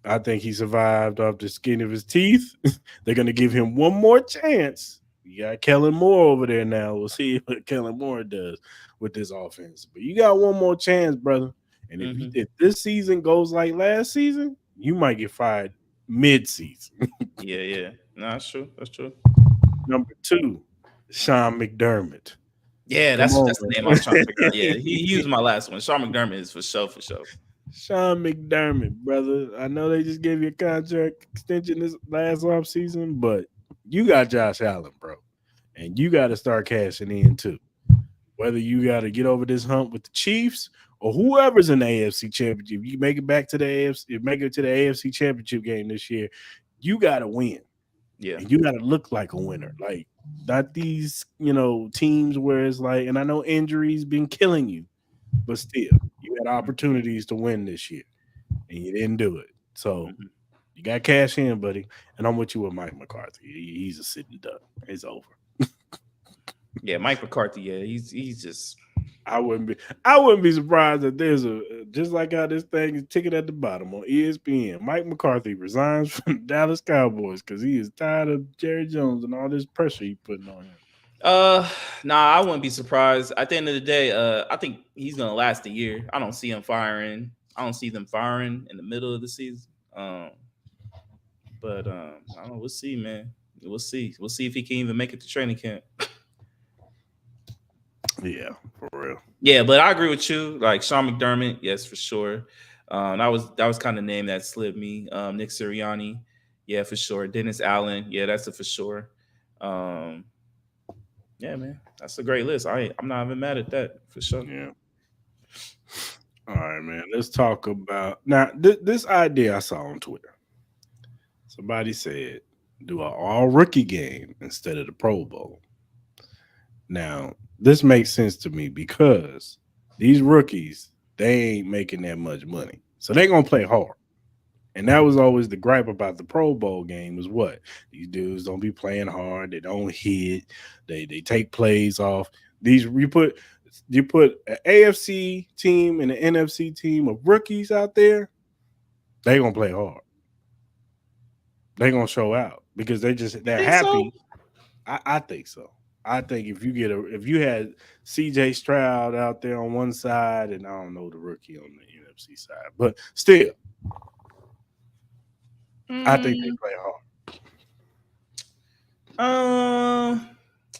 I think he survived off the skin of his teeth. They're going to give him one more chance. You got Kellen Moore over there now. We'll see what Kellen Moore does with this offense. But you got one more chance, brother. And Mm-hmm. if this season goes like last season, you might get fired mid-season. Yeah, yeah. No, that's true. That's true. Number 2, Sean McDermott. Yeah, Come on, that's the name I was trying to figure out. Yeah, man. he was my last one. Sean McDermott is for sure, for sure. Sean McDermott, brother. I know they just gave you a contract extension this last offseason, but you got Josh Allen, bro. And you got to start cashing in too. Whether you got to get over this hump with the Chiefs or whoever's in the AFC Championship, you make it back to the AFC, make it to the AFC Championship game this year. You got to win, Yeah. and you got to look like a winner. Like not these, teams where it's like, and I know injuries been killing you, but still, you had opportunities to win this year, and you didn't do it. So Mhm. you got cash in, buddy. And I'm with you with Mike McCarthy. He's a sitting duck. It's over. Yeah, Mike McCarthy. Yeah, he's just. I wouldn't be surprised that there's just like how this thing is ticking at the bottom on ESPN. Mike McCarthy resigns from the Dallas Cowboys because he is tired of Jerry Jones and all this pressure he putting on him. Nah, I wouldn't be surprised. At the end of the day, I think he's gonna last a year. I don't see him firing. I don't see them firing in the middle of the season. But I don't know. We'll see, man. We'll see. We'll see if he can even make it to training camp. Yeah, for real. Yeah, but I agree with you. Like Sean McDermott, yes, for sure. That was kind of the name that slipped me. Nick Sirianni, yeah, for sure. Dennis Allen, yeah, that's a for sure. Um, yeah, man, that's a great list. I'm not even mad at that for sure. Yeah. All right, man. Let's talk about now this idea I saw on Twitter. Somebody said do an all rookie game instead of the Pro Bowl. Now, this makes sense to me because these rookies, they ain't making that much money. So they're gonna play hard. And that was always the gripe about the Pro Bowl game was what? These dudes don't be playing hard, they don't hit, they take plays off. These you put an AFC team and an NFC team of rookies out there, they gonna play hard. They gonna show out because they're You think happy. so? I think so. I think if you had C.J. Stroud out there on one side, and I don't know the rookie on the NFC side, but still, I think they Mm, play hard.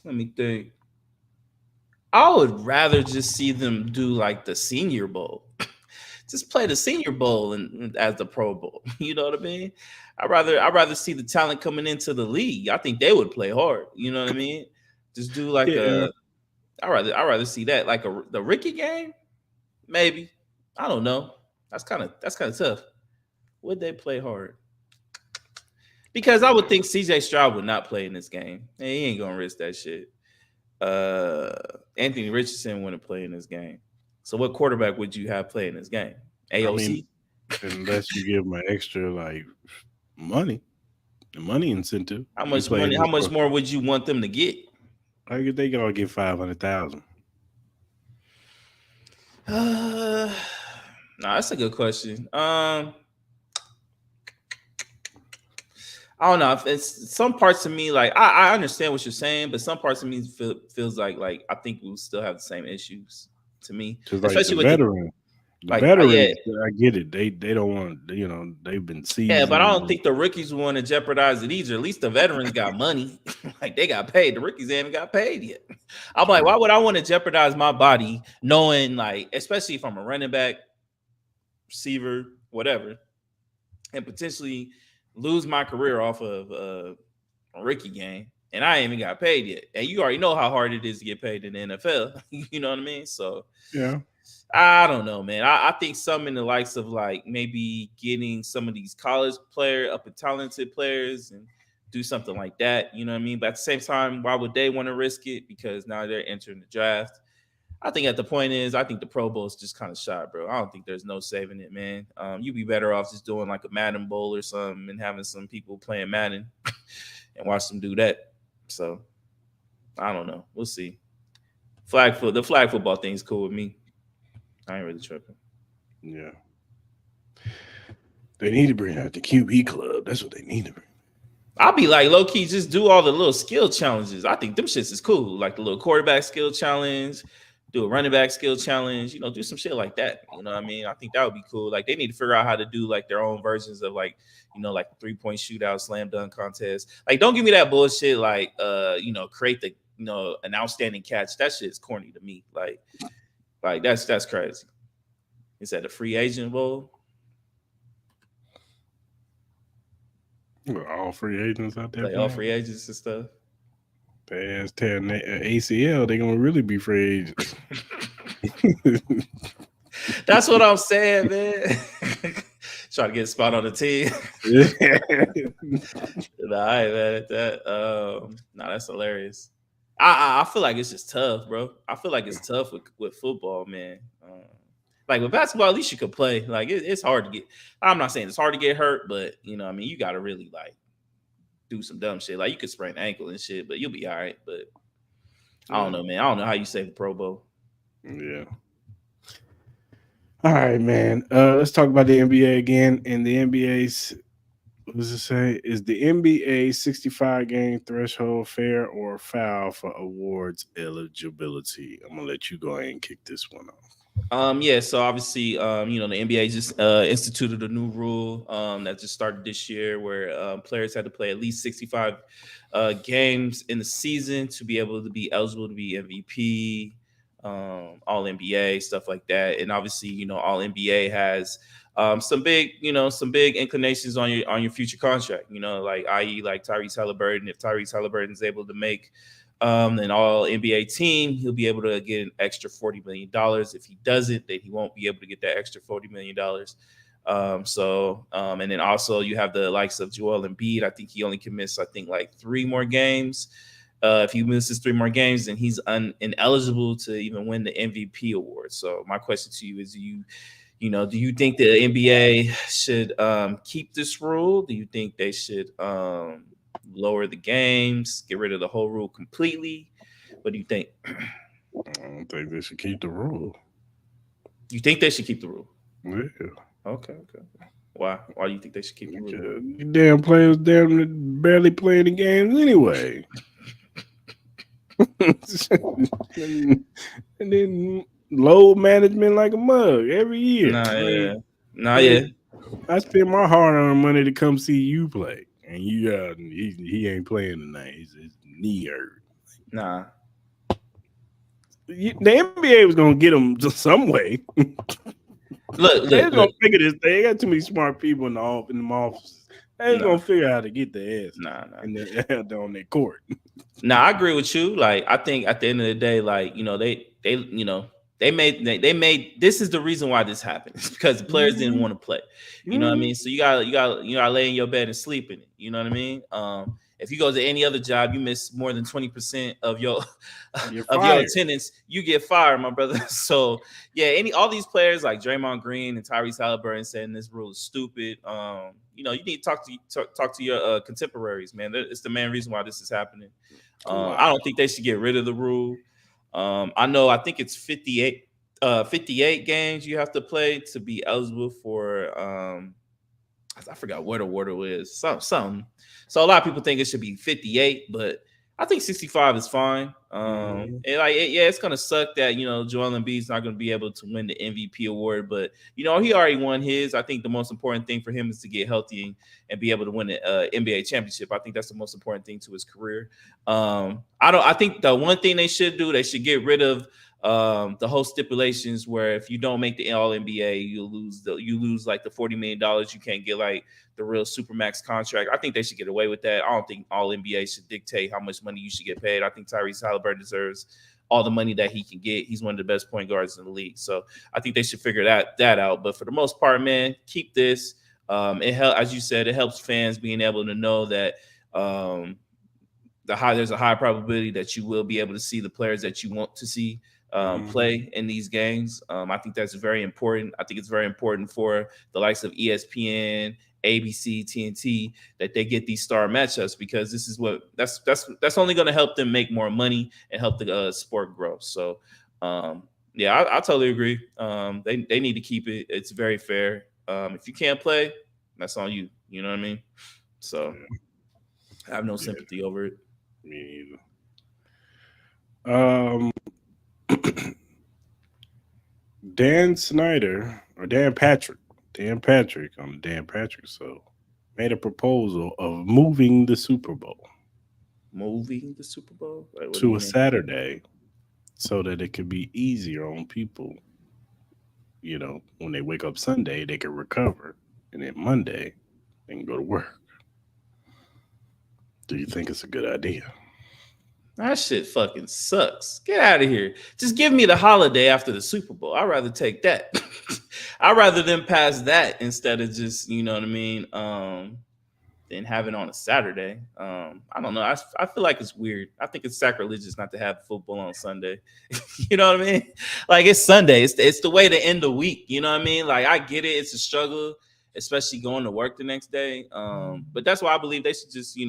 let me think. I would rather just see them do like the Senior Bowl. Just play the Senior Bowl and as the Pro Bowl. You know what I mean? I'd rather see the talent coming into the league. I think they would play hard. You know what I mean? Just do like Yeah, a. I rather see that like the Ricky game. Maybe I don't know. That's kind of tough. Would they play hard? Because I would think CJ Stroud would not play in this game. He ain't gonna risk that shit. Uh, Anthony Richardson wouldn't play in this game. So what quarterback would you have play in this game? I mean, AOC? unless you give them an extra like money, the money incentive, How you much play money? in How this. much more would you want them to get? Like they all get 500,000. No, that's a good question. I don't know. If it's some parts of me like I understand what you're saying, but some parts of me feels like I think we still have the same issues to me, Because like especially with the the like yeah. veterans, I get it. They don't want they've been Yeah, but I don't seasoned. think the rookies want to jeopardize it either. At least the veterans got money. Like they got paid. The rookies haven't got paid yet. I'm like, why would I want to jeopardize my body knowing like, especially if I'm a running back, receiver, whatever, and potentially lose my career off of a rookie game. And I ain't even got paid yet. And you already know how hard it is to get paid in the NFL. You know what I mean? So Yeah, I don't know, man. I think some in the likes of like maybe getting some of these college player up and talented players and do something like that. You know what I mean? But at the same time, why would they want to risk it? Because now they're entering the draft. I think at the point is, I think the Pro Bowl is just kind of shot, bro. I don't think there's no saving it, man. You'd be better off just doing like a Madden Bowl or something and having some people playing Madden and watch them do that. So I don't know. We'll see. The flag football thing's cool with me. I ain't really tripping. yeah. They need to bring out the QB club. That's what they need to bring. I'll be like low key, just do all the little skill challenges. I think them shits is cool. Like the little quarterback skill challenge, do a running back skill challenge, do some shit like that. You know what I mean? I think that would be cool. Like they need to figure out how to do like their own versions of like, like 3-point shootout, slam dunk contest. Like, don't give me that bullshit, like create the an outstanding catch. That shit is corny to me. Like that's crazy. Is that the free agent bowl? All free agents out there Like all playing. free agents and stuff. They ass tearing ACL. They gonna really be free agents. That's what I'm saying, man. Trying to get a spot on the team. Nah, I ain't mad at that. Nah, that's hilarious. I feel like it's just tough, bro. I feel like it's tough with football, man. Like with basketball, at least you could play. Like it's hard to get. I'm not saying it's hard to get hurt, but I mean, you got to really like do some dumb shit. Like you could sprain an ankle and shit, but you'll be all right. But I don't know, man. I don't know how you save the Pro Bowl. Yeah. All right, man. Let's talk about the NBA again. And the NBA's, what does it say? Is the NBA 65 game threshold fair or foul for awards eligibility? I'm gonna let you go ahead and kick this one off. Yeah, so obviously, the NBA just instituted a new rule that just started this year where players had to play at least 65 games in the season to be able to be eligible to be MVP, All NBA, stuff like that. And obviously, All NBA has some big inclinations on your future contract. Like i.e. like Tyrese Halliburton. If Tyrese Halliburton is able to make an all NBA team, he'll be able to get an extra $40 million. If he doesn't, then he won't be able to get that extra $40 million. And then also you have the likes of Joel Embiid. I think he only can miss, like 3 more games. If he misses 3 more games, then he's ineligible to even win the MVP award. So my question to you is, do you think the NBA should keep this rule? Do you think they should lower the games, get rid of the whole rule completely? What do you think? I don't think they should keep the rule. You think they should keep the rule? Yeah. Okay. Why? Why do you think they should keep the rule? You damn players barely playing the games anyway. and then load management like a mug every year. Nah, Like, yeah, nah, like yeah, I spent my hard-earned money to come see you play, and he ain't playing tonight. His knee hurt. nah. The NBA was gonna get him some way. Look, They look, was gonna look. figure this thing. They got too many smart people in the offices. They was Nah, gonna figure out how to get their ass nah, nah. in on their court. Now I agree with you. Like I think at the end of the day, like they made this is the reason why this happened. It's because the players didn't Mhm. want to play. You know what I Mhm. mean? So you gotta lay in your bed and sleep in it. You know what I mean? If you go to any other job, you miss more than 20% of your You're of your fired. attendance, you get fired, my brother. So yeah, all these players like Draymond Green and Tyrese Halliburton saying this rule is stupid. You need to talk to your contemporaries, man. It's the main reason why this is happening. I Wow. don't think they should get rid of the rule. I think it's 58 games you have to play to be eligible for I forgot what award it is. Something. So a lot of people think it should be 58, but I think 65 is fine. Mhm. And yeah, it's gonna suck that Joel Embiid's not gonna be able to win the MVP award, but he already won his. I think the most important thing for him is to get healthy and be able to win the NBA championship. I think that's the most important thing to his career. I think the one thing they should do, they should get rid of the whole stipulations where if you don't make the All NBA, you lose like the $40 million. You can't get like the real supermax contract. I think they should get away with that. I don't think All NBA should dictate how much money you should get paid. I think Tyrese Halliburton deserves all the money that he can get. He's one of the best point guards in the league, so I think they should figure that out. But for the most part, man, keep this. As you said, it helps fans being able to know that um, there's a high probability that you will be able to see the players that you want to see Mhm. play in these games. I think that's very important. I think it's very important for the likes of ESPN, ABC, TNT that they get these star matchups because this is that's only going to help them make more money and help the sport grow. So, yeah, I totally agree. They need to keep it. It's very fair. If you can't play, that's on you. You know what I mean? So Yeah, I have no yeah, sympathy over it. me neither. Dan Snyder or Dan Patrick on the Dan Patrick show made a proposal of moving the Super Bowl Movie the Super Bowl? Like, what do to you a mean? Saturday so that it could be easier on people. When they wake up Sunday, they can recover, and then Monday they can go to work. Do you think it's a good idea? That shit fucking sucks. Get out of here. Just give me the holiday after the Super Bowl. I'd rather take that. I'd rather them pass that instead of just, you know what I mean, than have it on a Saturday. I don't know. I feel like it's weird. I think it's sacrilegious not to have football on Sunday. You know what I mean? Like it's Sunday. It's the way to end the week. You know what I mean? Like I get it. It's a struggle, especially going to work the next day. But that's why I believe they should just,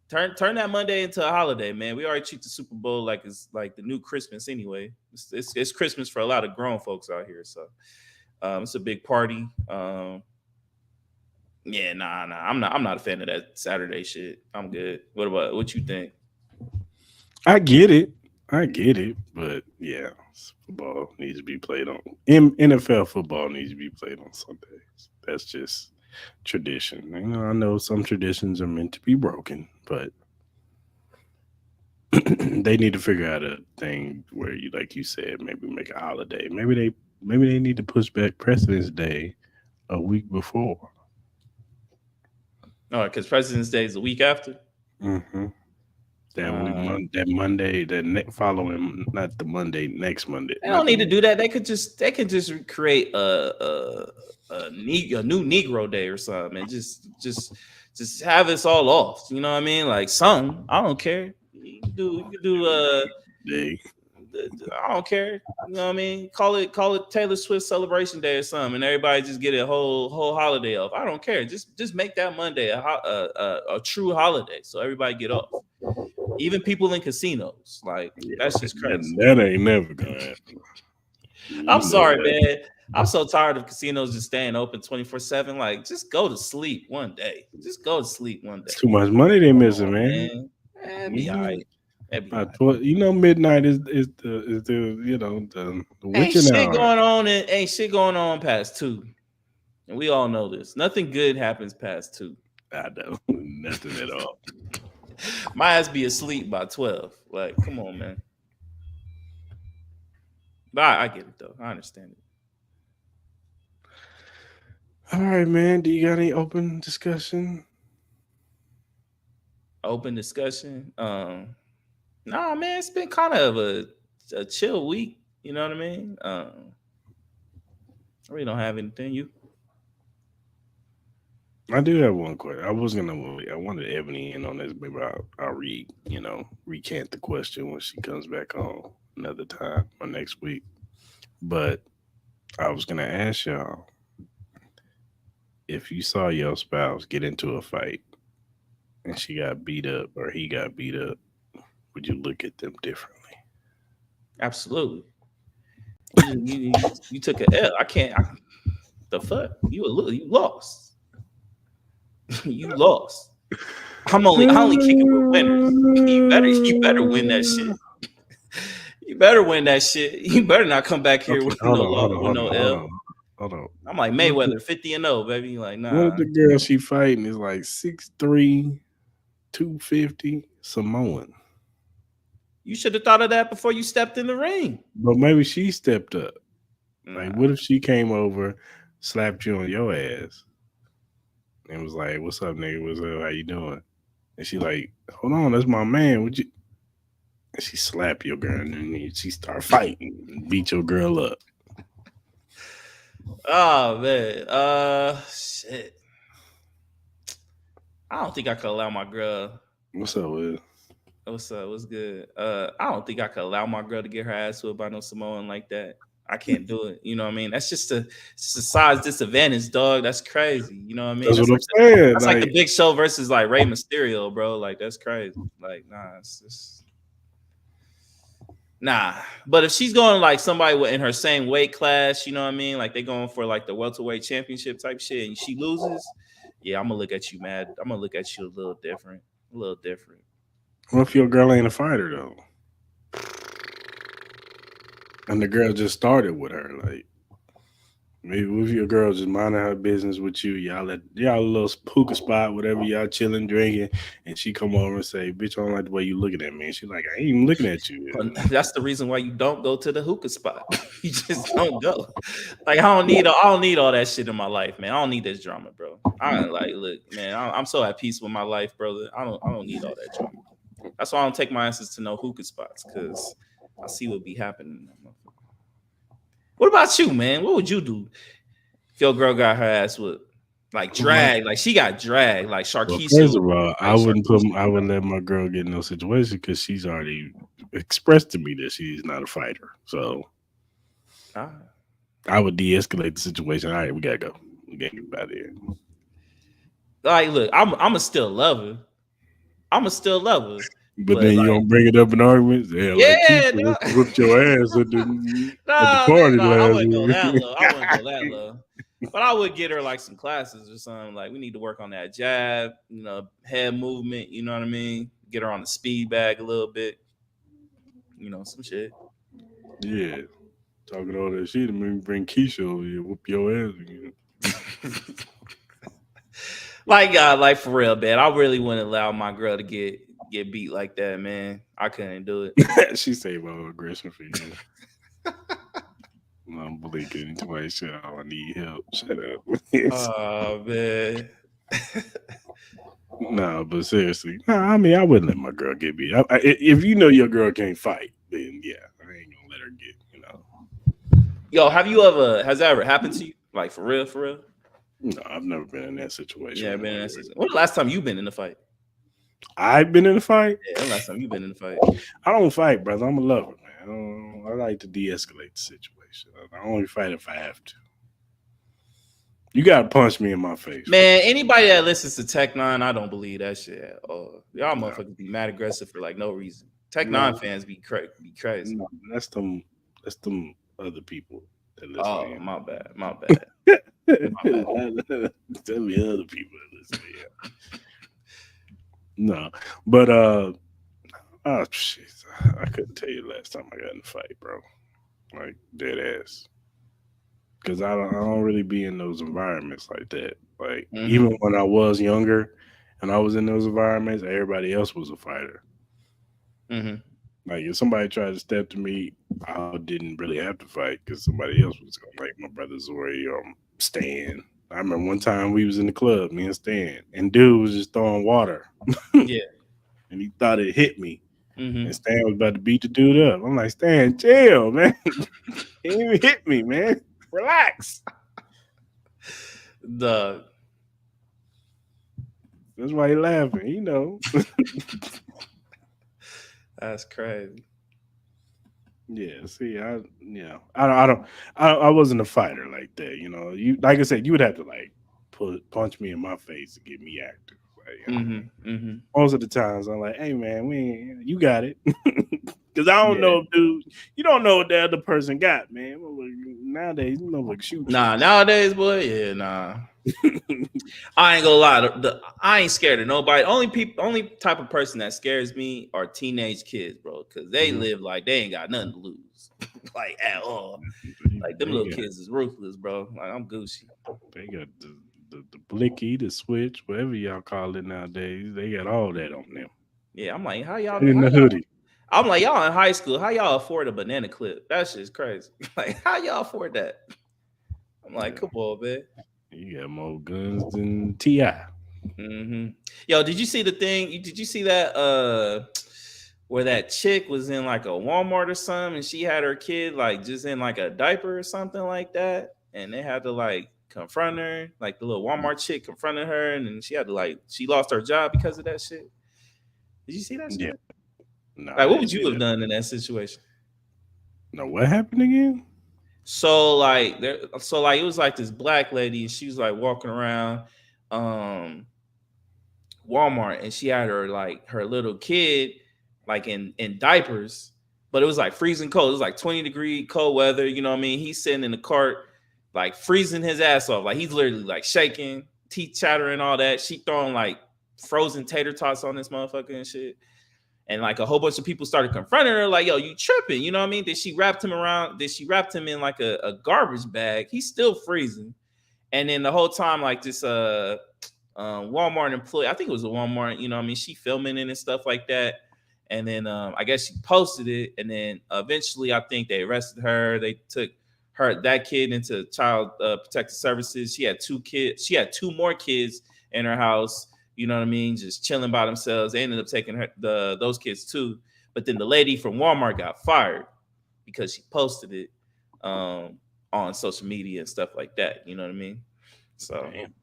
turn that Monday into a holiday, man. We already treat the Super Bowl like it's like the new Christmas anyway. It's Christmas for a lot of grown folks out here, so it's a big party. Yeah, nah. I'm not a fan of that Saturday shit. I'm good. What you think? I get it. I get it. But yeah, football needs to be played on. NFL football needs to be played on Sundays. That's just tradition. I know some traditions are meant to be broken, but they need to figure out a thing where you, like you said, maybe make a holiday. Maybe they need to push back President's Day a week before. All right, because President's Day is the week after. Hmm. That week, Uh, that Monday, following, not the Monday, next Monday, they don't not the need to do that. They could just create a new Negro Day or something, and just have us all off. You know what I mean? Like some, I don't care. You can do day. I don't care. You know what I mean? Call it Taylor Swift Celebration Day or something, and everybody just get a whole holiday off. I don't care. Just make that Monday a true holiday, so everybody get off. Even people in casinos, like Yeah, that's just crazy. that ain't never gonna happen. I'm You know sorry, that. man. I'm so tired of casinos just staying open 24/7. Like, just go to sleep one day. Just go to sleep one It's day. too much money they Come missing, on, man. man. Be all Mhm. right. That'd be all right. Midnight is the Ain't witching shit hour. going on and ain't shit going on past 2. And we all know this. Nothing good happens past 2. I know nothing at all. My ass be asleep by 12. Like, come on, man. But I get it though. I understand it. All right, man. Do you got any open discussion? Open discussion. Nah, man, it's been kind of a chill week. You know what I mean? I really don't have anything. You? I do have one question. I was gonna wait. I wanted Ebony in on this. Maybe I'll recant the question when she comes back on another time or next week. But I was gonna ask y'all if you saw your spouse get into a fight and she got beat up or he got beat up, would you look at them differently? Absolutely. You took a L. I can't. The fuck? You lost. You lost. I only kick it with winners. You better win that shit. You better win that shit. You better not come back here with no L. Hold on. I'm like Mayweather, 50-0, baby. Like, nah. One of the girls she fighting is like 6'3", 250, Samoan. You should have thought of that before you stepped in the ring. But maybe she stepped up. Like, what if she came over, slapped you on your ass, and was like, "What's up, nigga? What's up? How you doing?" And she like, "Hold on, that's my man. Would you?" And she slap your girl, and then she start fighting, and beat your girl up. Oh man, shit. I don't think I could allow my girl. What's up, Will? What's up? What's good? I don't think I could allow my girl to get her ass whipped by no Samoan like that. I can't do it. You know what I mean? That's just a size disadvantage, dog. That's crazy. You know what I mean? That's what I'm saying. That's like the Big Show versus like Rey Mysterio, bro. Like, that's crazy. Like, nah, it's just nah. But if she's going like somebody in her same weight class, you know what I mean? Like, they going for like the welterweight championship type shit, and she loses, yeah, I'm gonna look at you mad. I'm gonna look at you a little different. What if your girl ain't a fighter though? And the girl just started with her, like maybe if your girl just minding her business with you, y'all a little hookah spot, whatever, y'all chilling, drinking, and she come over and say, "Bitch, I don't like the way you looking at me." And she like, "I ain't even looking at you." That's the reason why you don't go to the hookah spot. You just don't go. Like, I don't need all that shit in my life, man. I don't need this drama, bro. Look, man, I'm so at peace with my life, brother. I don't need all that drama. That's why I don't take my asses to no hookah spots, because I see what be happening. What about you, man? What would you do if your girl got her ass whipped? Like, dragged, like she got dragged, like Sharkeisha. Well, first of all, I wouldn't let my girl get in no situation because she's already expressed to me that she's not a fighter. So I would de-escalate the situation. All right, we gotta go. We gotta get out of here. Like, look, I'm a still love her. But then you don't bring it up in arguments. Yeah, like whooped your ass at the party last I wouldn't go that low. But I would get her like some classes or something. Like, we need to work on that jab, head movement. You know what I mean? Get her on the speed bag a little bit. Some shit. Yeah, talking all that shit. I mean, bring Keisha over here, whoop your ass again. Like for real, man. I really wouldn't allow my girl to get beat like that, man. I couldn't do it. She saved my aggression for you. I'm blinking into my shit. I need help. Shut up. Oh man. No, but seriously, I mean, I wouldn't let my girl get beat. If you know your girl can't fight, then yeah, I ain't gonna let her get. Yo, has that ever happened to you? Like, for real? No, I've never been in that situation. Yeah, I've been in that situation. When the last time you been in a fight? I've been in a fight? Yeah, when the last time you been in a fight? I don't fight, brother. I'm a lover, man. I like to de-escalate the situation. I only fight if I have to. You gotta punch me in my face, man. Anybody that listens to Tech 9, I don't believe that shit. Y'all motherfuckers be mad aggressive for like no reason. Tech 9 fans be crazy. No, that's them other people that listen. Oh, my bad. Tell me other people that listen. Yeah. No, but Oh shit, I couldn't tell you the last time I got in a fight, bro. Like dead ass. Because I don't really be in those environments like that. Like Mm-hmm. even when I was younger, and I was in those environments, everybody else was a fighter. Mm-hmm. Like if somebody tried to step to me, I didn't really have to fight because somebody else was going. Like my brother Zori or Stan. I remember one time we was in the club, me and Stan, and dude was just throwing water, Yeah. and he thought it hit me, and Mm-hmm. Stan was about to beat the dude up. I'm like, Stan, chill, man. He didn't even hit me, man. Relax. The That's why he laughing. That's crazy. Yeah. See, I wasn't a fighter like that. You like I said, you would have to like punch me in my face to get me active. Like, Mm-hmm. Mm-hmm. most of the times I'm like, hey man, you got it. Because I don't Yeah. know, dude. You don't know what the other person got, man. Nowadays, you know, like shoot you. Nah, nowadays, boy, yeah, nah. I ain't gonna lie. I ain't scared of nobody. Only type of person that scares me are teenage kids, bro, because they Mhm. live like they ain't got nothing to lose, like at all. Like them They little got kids is ruthless, bro. Like I'm Gucci. they got the blicky, the switch, whatever y'all call it nowadays. They got all that on them. Yeah, I'm like, In the hoodie. I'm like, y'all in high school, how y'all afford a banana clip? That shit's crazy. Like, how y'all afford that? I'm like, Yeah. come on, man. You got more guns than T.I. hmm Yo, did you see the thing? Did you see that? Where that chick was in like a Walmart or something, and she had her kid like just in like a diaper or something like that, and they had to like confront her, like the little Walmart chick confronted her, and then she had to like she lost her job because of that shit. Did you see that Yeah. shit? No, Like, I what would didn't you see have that. done in that situation? No, what happened again? So like it was like this black lady, and she was like walking around um Walmart, and she had her little kid like in diapers, but it was like freezing cold. It was like 20-degree cold weather. You know what I mean? He's sitting in the cart, like freezing his ass off. Like he's literally like shaking, teeth chattering, all that. She throwing like frozen tater tots on this motherfucker and shit. And like a whole bunch of people started confronting her, like, yo, you tripping, you know what I mean? Then she wrapped him around, then she wrapped him in like a garbage bag. He's still freezing. And then the whole time, like this Walmart employee, I think it was a Walmart, you know what I mean? She filming it and stuff like that. And then I guess she posted it. And then eventually I think they arrested her. They took that kid into child protective services. She had two kids, she had two more kids in her house, you know what I mean, just chilling by themselves. They ended up taking those kids too. But then the lady from Walmart got fired because she posted it on social media and stuff like that. You know what I mean? So Damn.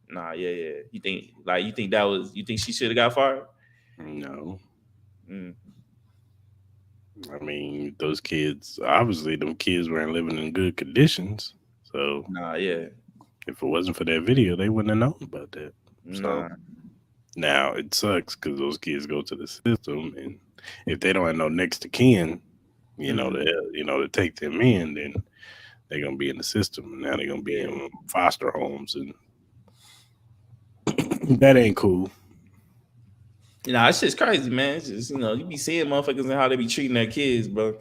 nah, yeah. You think she should have got fired? No. Mm. I mean, those kids, obviously, them kids weren't living in good conditions. So Nah, yeah. if it wasn't for that video, they wouldn't have known about that. So Nah. now it sucks because those kids go to the system, and if they don't have no next to kin, Mm. to take them in, then they're gonna be in the system. And now they're gonna be Yeah. in foster homes, and that ain't cool. You know, it's just crazy, man. It's just, you be seeing motherfuckers and how they be treating their kids, bro.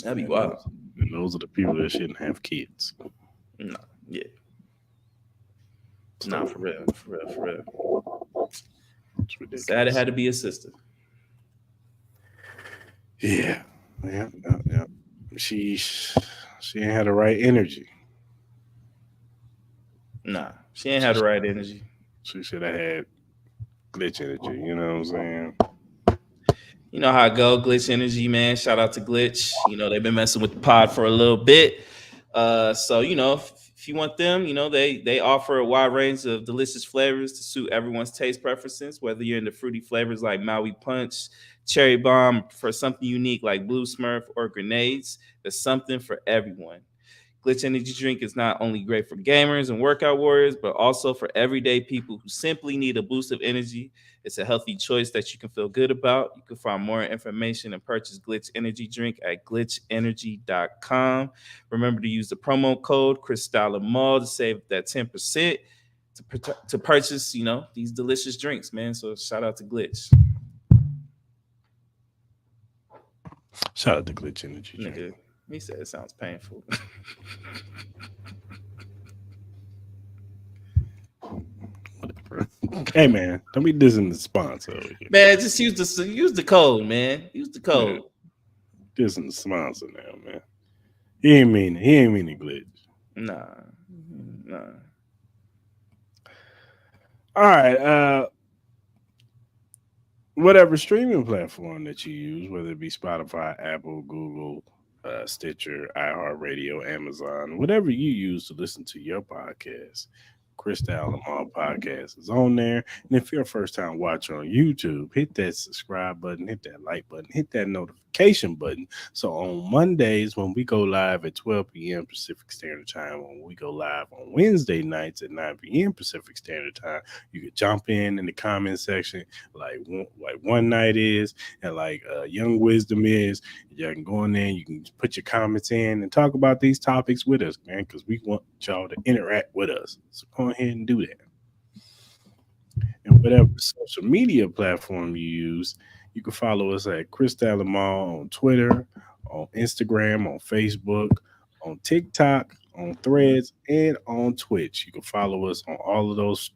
That'd be And wild. those are the people that shouldn't have kids. Nah, yeah. Nah, So for real. For real. For real. it's Sad it ridiculous. had to be a sister. Yeah, yeah. She ain't had the right energy. Nah. She ain't She had the right energy. she should have had glitch energy. You know what I'm saying? You know how I go, Glitch Energy, man. Shout out to Glitch. They've been messing with the pod for a little bit. So if you want them, they offer a wide range of delicious flavors to suit everyone's taste preferences. Whether you're into fruity flavors like Maui Punch, Cherry Bomb, for something unique like Blue Smurf or grenades, there's something for everyone. Glitch Energy Drink is not only great for gamers and workout warriors, but also for everyday people who simply need a boost of energy. It's a healthy choice that you can feel good about. You can find more information and purchase Glitch Energy Drink at glitchenergy.com. Remember to use the promo code Mall to save that 10% to purchase, these delicious drinks, man. So shout out to Glitch. Shout out to Glitch Energy Drink. Nigga, he said it sounds painful. Whatever. Hey man, don't be dissing the sponsor over here. Man, just use the code, man. Use the Yeah, code. dissing the sponsor now, man. He ain't mean to glitch. Nah. Nah. All right. Whatever streaming platform that you use, whether it be Spotify, Apple, Google, Stitcher, iHeartRadio, Amazon, whatever you use to listen to your podcast, Chris Lamar podcast is on there. And if you're a first time watcher on YouTube, hit that subscribe button, hit that like button, hit that notification button. So on Mondays, when we go live at 12 p.m. Pacific Standard Time, when we go live on Wednesday nights at 9 p.m. Pacific Standard Time, you can jump in the comment section like one night is and like Young Wisdom is. You can go in there, you can put your comments in and talk about these topics with us, man, because we want y'all to interact with us. So go ahead and do that. And whatever social media platform you use, you can follow us at Chris Lamar on Twitter, on Instagram, on Facebook, on TikTok, on Threads, and on Twitch. You can follow us on all of those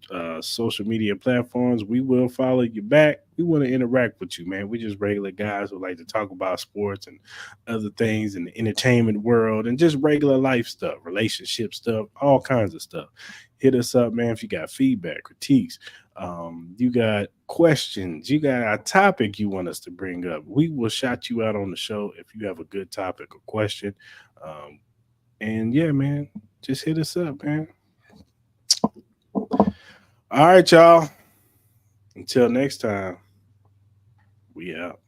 social media platforms. We will follow you back. We want to interact with you, man. We're just regular guys who like to talk about sports and other things in the entertainment world and just regular life stuff, relationship stuff, all kinds of stuff. Hit us up, man, if you got feedback, critiques, you got questions, you got a topic you want us to bring up. We will shout you out on the show if you have a good topic or question. And yeah, man, just hit us up, man. All right, y'all. Until next time, we out.